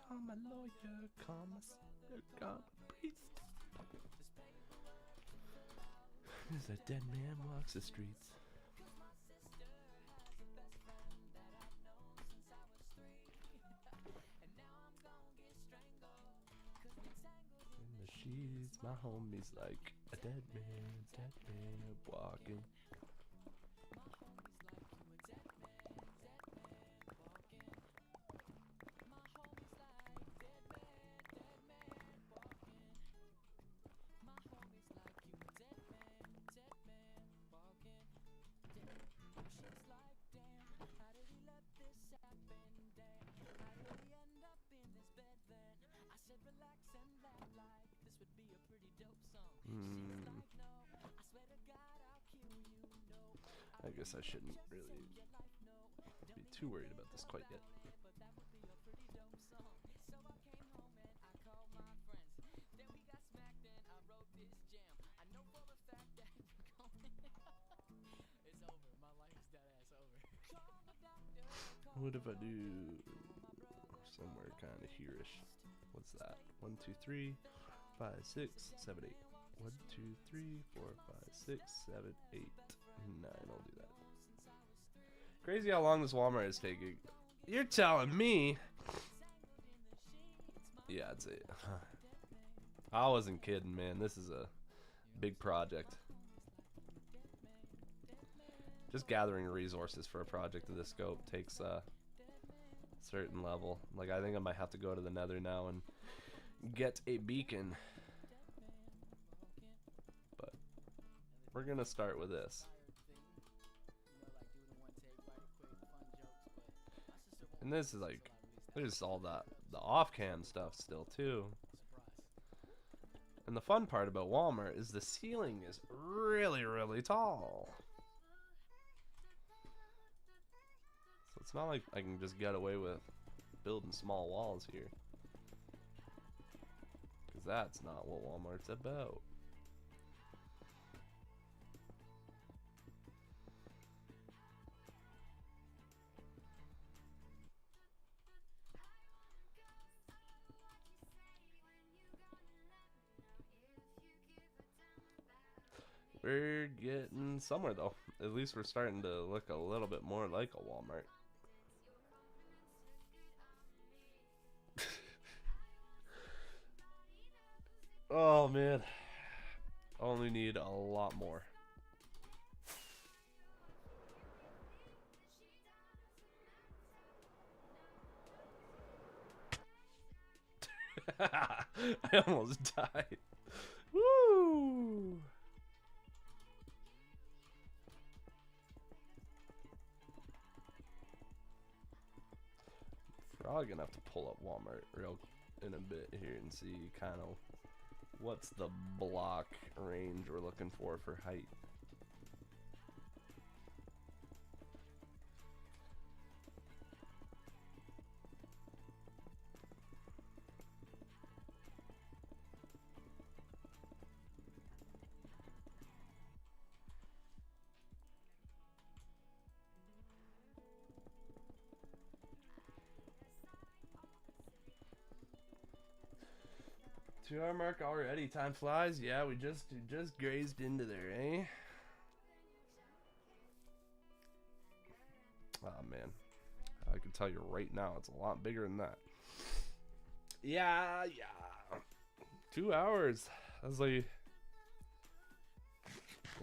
Call my lawyer, call my sister, call my priest. As a dead man walks the streets. In the sheets, my homie's like a dead man walking. I guess I shouldn't really be too worried about this quite yet. What if I do somewhere kind of here-ish? What's that? 1, 2, 3, 5, 6, 7, 8. 1, 2, 3, 4, 5, 6, 7, 8, 9. I'll do that. Crazy how long this Walmart is taking. You're telling me? Yeah, I'd say. I wasn't kidding, man. This is a big project. Just gathering resources for a project of this scope takes a certain level. Like, I think I might have to go to the Nether now and get a beacon. But we're gonna start with this. And this is like There's all the off-cam stuff still too. And the fun part about Walmart is the ceiling is really, really tall. So it's not like I can just get away with building small walls here. Because that's not what Walmart's about. We're getting somewhere though. At least we're starting to look a little bit more like a Walmart. Oh man. Only need a lot more. I almost died. Woo! Probably gonna have to pull up Walmart real in a bit here and see kind of what's the block range we're looking for height. Two-hour mark already. Time flies. Yeah, we just grazed into there, eh? Oh man, I can tell you right now, it's a lot bigger than that. Yeah. 2 hours. I was like, you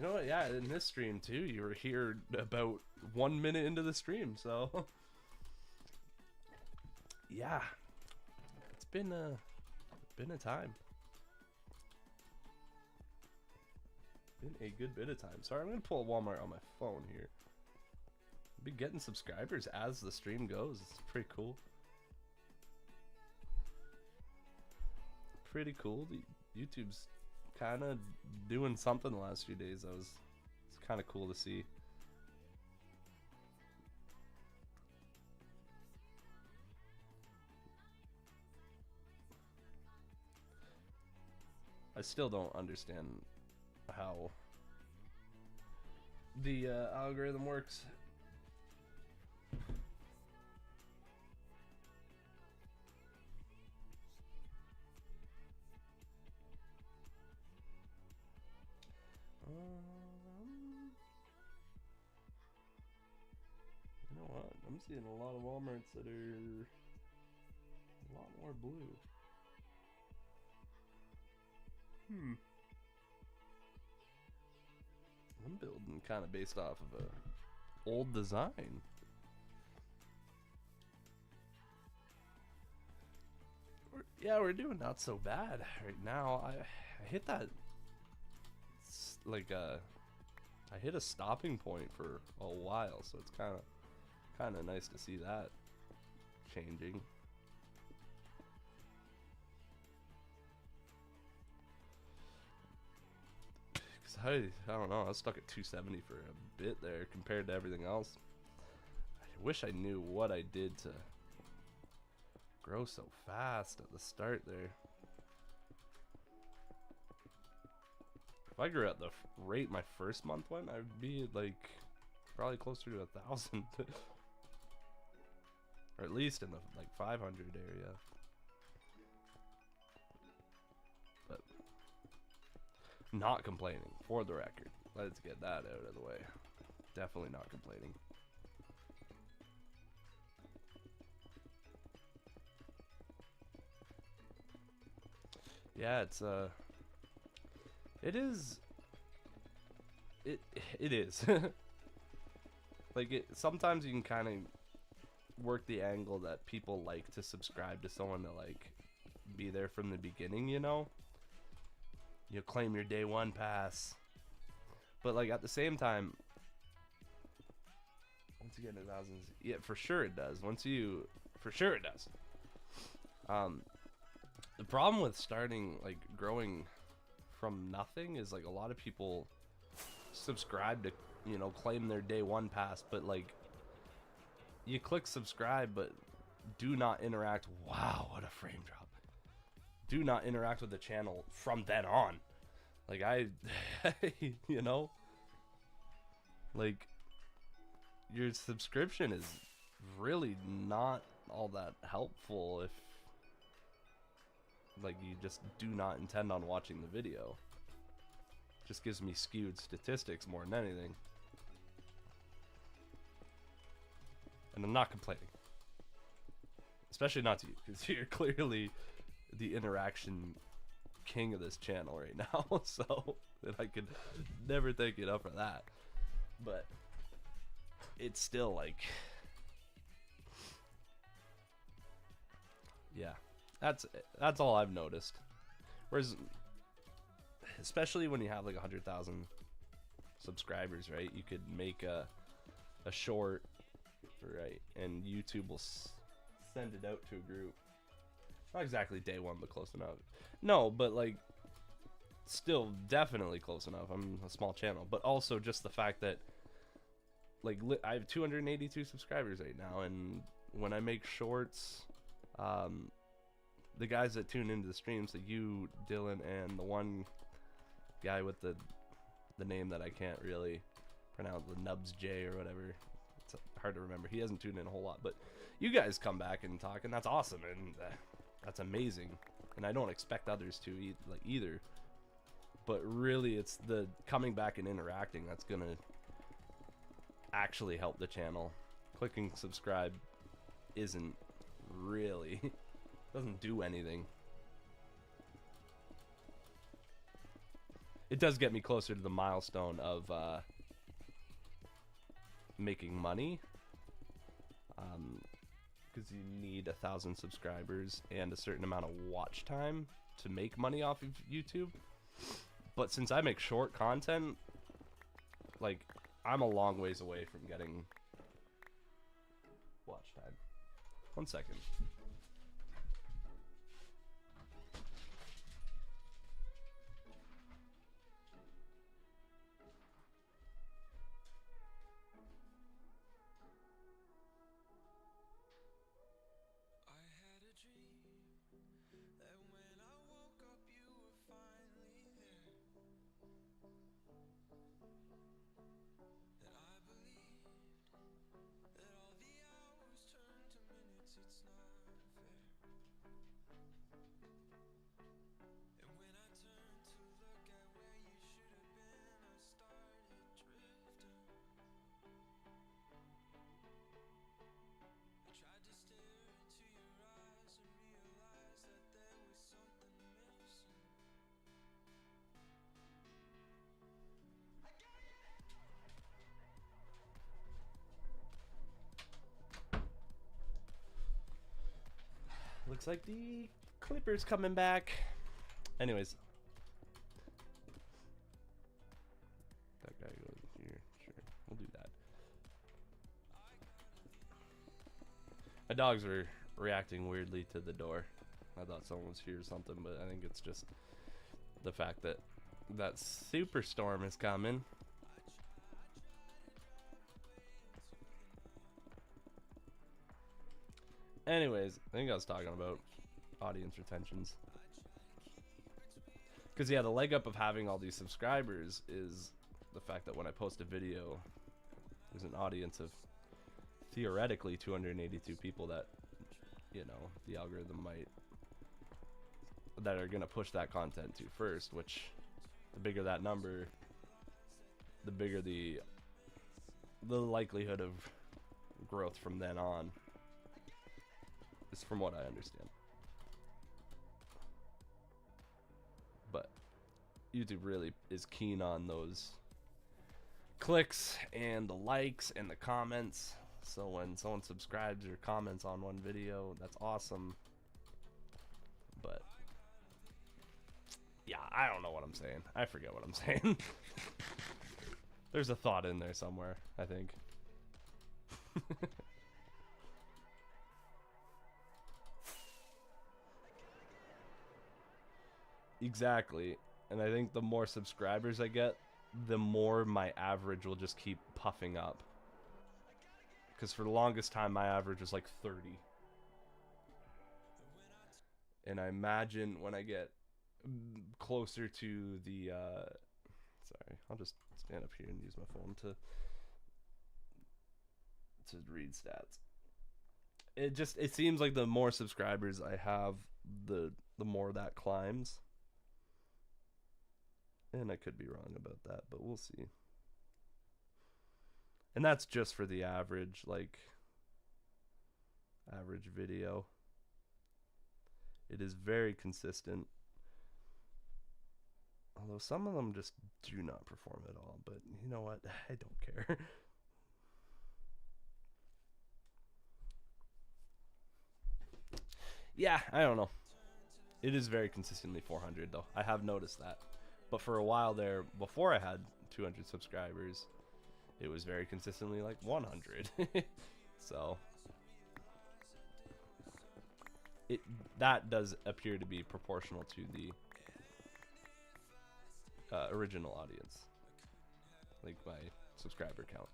know what? Yeah, in this stream too, you were here about 1 minute into the stream, so yeah, it's been a time. Been a good bit of time. Sorry, I'm gonna pull Walmart on my phone here. Be getting subscribers as the stream goes. It's pretty cool. Pretty cool. YouTube's kind of doing something the last few days. It's kind of cool to see. I still don't understand how the algorithm works. You know what? I'm seeing a lot of Walmarts that are a lot more blue. I'm building kind of based off of a old design. We're doing not so bad right now. I hit that I hit a stopping point for a while, so it's kind of nice to see that changing. I don't know, I was stuck at 270 for a bit there compared to everything else. I wish I knew what I did to grow so fast at the start there. If I grew at the rate my first month went, I'd be like probably closer to 1,000. Or at least in the like 500 area. Not complaining, for the record. Let's get that out of the way. Definitely not complaining. Yeah, it is. Like sometimes you can kind of work the angle that people like to subscribe to someone to like be there from the beginning, you know? You'll claim your day one pass. But like at the same time, once you get into thousands, yeah, for sure it does. For sure it does. The problem with starting, like, growing from nothing is, like, a lot of people subscribe to, you know, claim their day one pass, but, like, you click subscribe, but do not interact. Wow, what a frame drop. Do not interact with the channel from then on. Like, you know, like, your subscription is really not all that helpful if, like, you just do not intend on watching the video. Just gives me skewed statistics more than anything. And I'm not complaining. Especially not to you, because you're clearly the interaction king of this channel right now. So, that I could never thank you enough for that. But it's still like, yeah, that's all I've noticed. Whereas, especially when you have like 100,000 subscribers, right? You could make a short, right? And YouTube will send it out to a group. Not exactly day one, but close enough. No, but like, still definitely close enough. I'm a small channel, but also just the fact that, like, I have 282 subscribers right now, and when I make shorts, the guys that tune into the streams, like you, Dylan, and the one guy with the name that I can't really pronounce, the Nubs J or whatever. It's hard to remember. He hasn't tuned in a whole lot, but you guys come back and talk, and that's awesome, and that's amazing. And I don't expect others to either. But really, it's the coming back and interacting that's gonna actually help the channel. Clicking subscribe isn't really, doesn't do anything. It does get me closer to the milestone of making money, because you need 1,000 subscribers and a certain amount of watch time to make money off of YouTube. But since I make short content, like, I'm a long ways away from getting watch time. 1 second. Looks like the Clipper's coming back. Anyways. That guy goes here. Sure. We'll do that. My dogs were reacting weirdly to the door. I thought someone was here or something, but I think it's just the fact that that superstorm is coming. Anyways, I think I was talking about audience retentions. Because, yeah, the leg up of having all these subscribers is the fact that when I post a video, there's an audience of theoretically 282 people that, you know, the algorithm might, that are going to push that content to first, which the bigger that number, the bigger the likelihood of growth from then on. Is from what I understand. But YouTube really is keen on those clicks and the likes and the comments. So when someone subscribes or comments on one video, that's awesome. But yeah, I don't know what I'm saying. I forget what I'm saying. There's a thought in there somewhere, I think. Exactly. And I think the more subscribers I get, the more my average will just keep puffing up. Because for the longest time, my average was like 30. And I imagine when I get closer to the... sorry, I'll just stand up here and use my phone to read stats. It seems like the more subscribers I have, the more that climbs. And I could be wrong about that, but we'll see. And that's just for the average, like, average video. It is very consistent. Although some of them just do not perform at all, but you know what? I don't care. Yeah, I don't know. It is very consistently 400 though. I have noticed that. But for a while there, before I had 200 subscribers, it was very consistently like 100. So that does appear to be proportional to the original audience, like my subscriber count.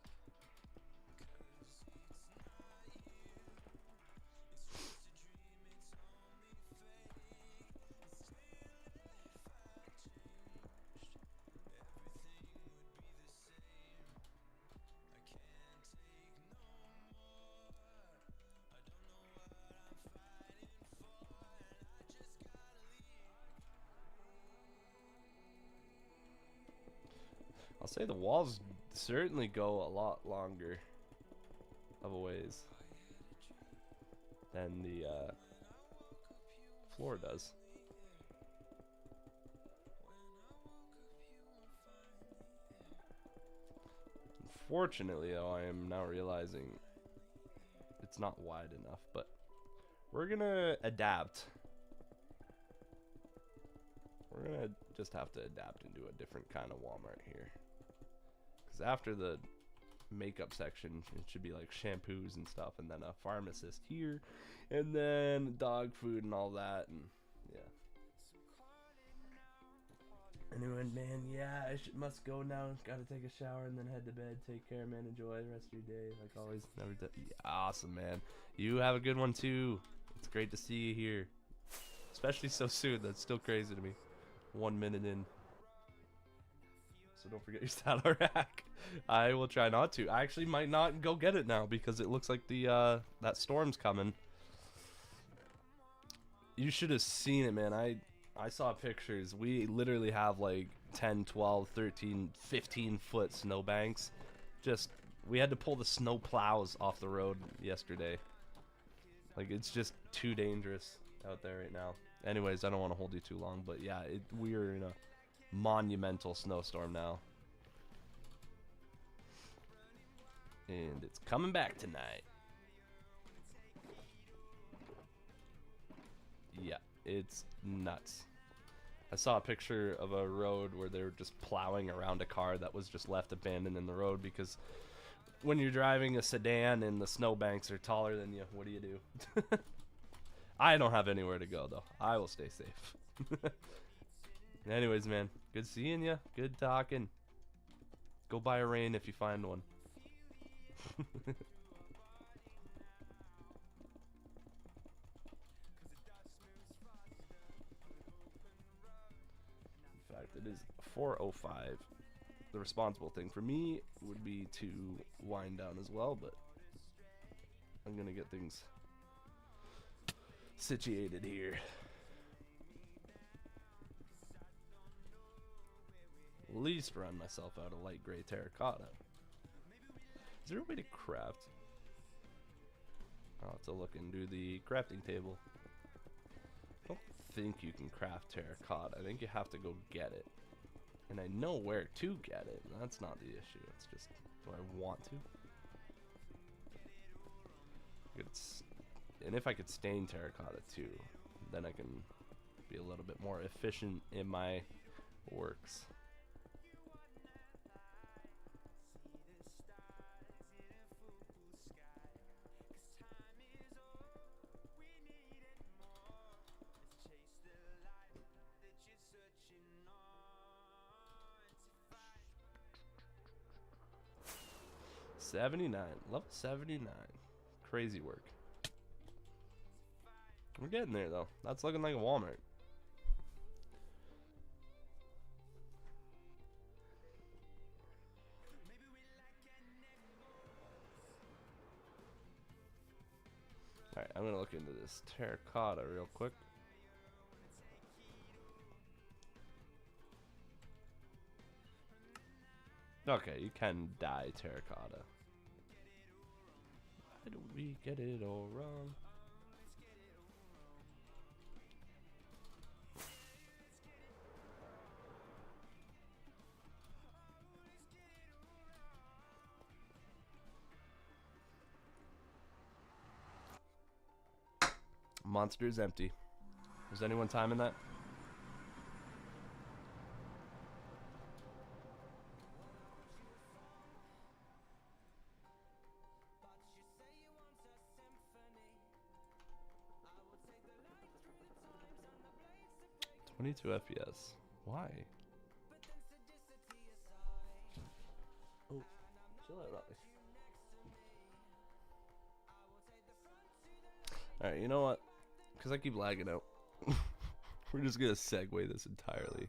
I'll say the walls certainly go a lot longer of a ways than the floor does. Unfortunately, though, I am now realizing it's not wide enough, but we're gonna adapt. We're gonna just have to adapt and do a different kind of Walmart here. Because after the makeup section, it should be like shampoos and stuff, and then a pharmacist here, and then dog food and all that, and yeah. Anyway, man, yeah, I must go now. Gotta take a shower and then head to bed. Take care, man. Enjoy the rest of your day, like always. Never yeah, awesome, man. You have a good one too. It's great to see you here, especially so soon. That's still crazy to me. 1 minute in. So don't forget your saddle rack. I will try not to. I actually might not go get it now because it looks like the that storm's coming. You should have seen it, man. I saw pictures. We literally have like 10, 12, 13, 15 foot snowbanks. Just, we had to pull the snow plows off the road yesterday. Like, it's just too dangerous out there right now. Anyways, I don't want to hold you too long, but yeah, we are in a monumental snowstorm now. And it's coming back tonight. Yeah, it's nuts. I saw a picture of a road where they were just plowing around a car that was just left abandoned in the road because when you're driving a sedan and the snowbanks are taller than you, what do you do? I don't have anywhere to go, though. I will stay safe. Anyways, man, good seeing you. Good talking. Go buy a rain if you find one. In fact, it is 4:05. The responsible thing for me would be to wind down as well, but I'm gonna get things situated here. At least run myself out of light gray terracotta. Is there a way to craft? I'll have to look and do the crafting table. I don't think you can craft terracotta. I think you have to go get it. And I know where to get it. That's not the issue. It's just, do I want to? And if I could stain terracotta too, then I can be a little bit more efficient in my works. 79. Level 79. Crazy work. We're getting there, though. That's looking like a Walmart. Alright, I'm gonna look into this terracotta real quick. Okay, you can dye terracotta. Why do we get it all wrong? Monster is empty. Is anyone timing that? .22 FPS. Why? Oh, chill out, Robbie. Alright, you know what? Because I keep lagging out. We're just going to segue this entirely.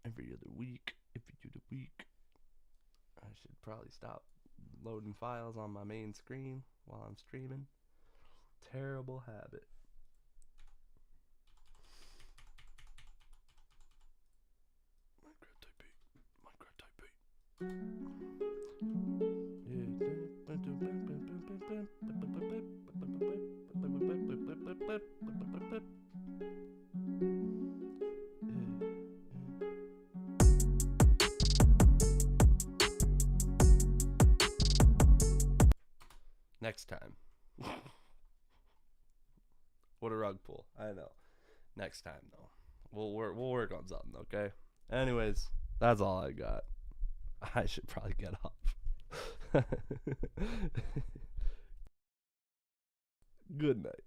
Every other week. I should probably stop loading files on my main screen while I'm streaming. Terrible habit. Minecraft type Next time. What a rug pull. I know. Next time though. We'll work on something, okay? Anyways, that's all I got. I should probably get off. Good night.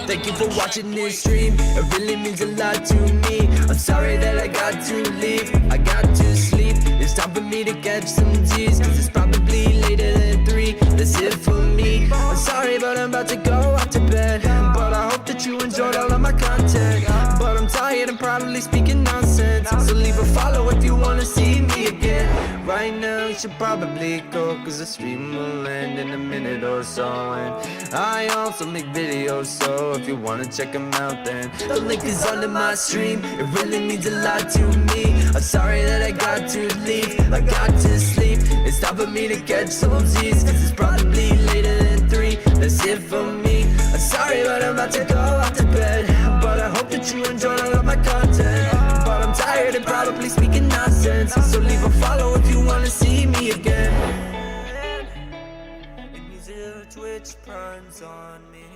Thank you for watching this stream, it really means a lot to me. I'm sorry that I got to leave, I got to sleep. It's time for me to catch some G's, cause it's probably later than 3. That's it for me. I'm sorry but I'm about to go out to bed, but I hope that you enjoyed all of my content. But I'm tired and probably speaking nonsense, so leave a follow if you wanna see me again. Right now you should probably go, cause the stream will end in a minute or so. And I also make videos, so if you wanna check them out then the link is under my stream. It really means a lot to me. I'm sorry that I got to leave, I got to sleep. It's time for me to catch some Z's, cause it's probably later than 3. That's it for me. I'm sorry but I'm about to go out to bed, but I hope that you enjoyed all of my content. But I'm tired and probably speaking nonsense, so leave a follow if you wanna see me again. It means Twitch primes on me.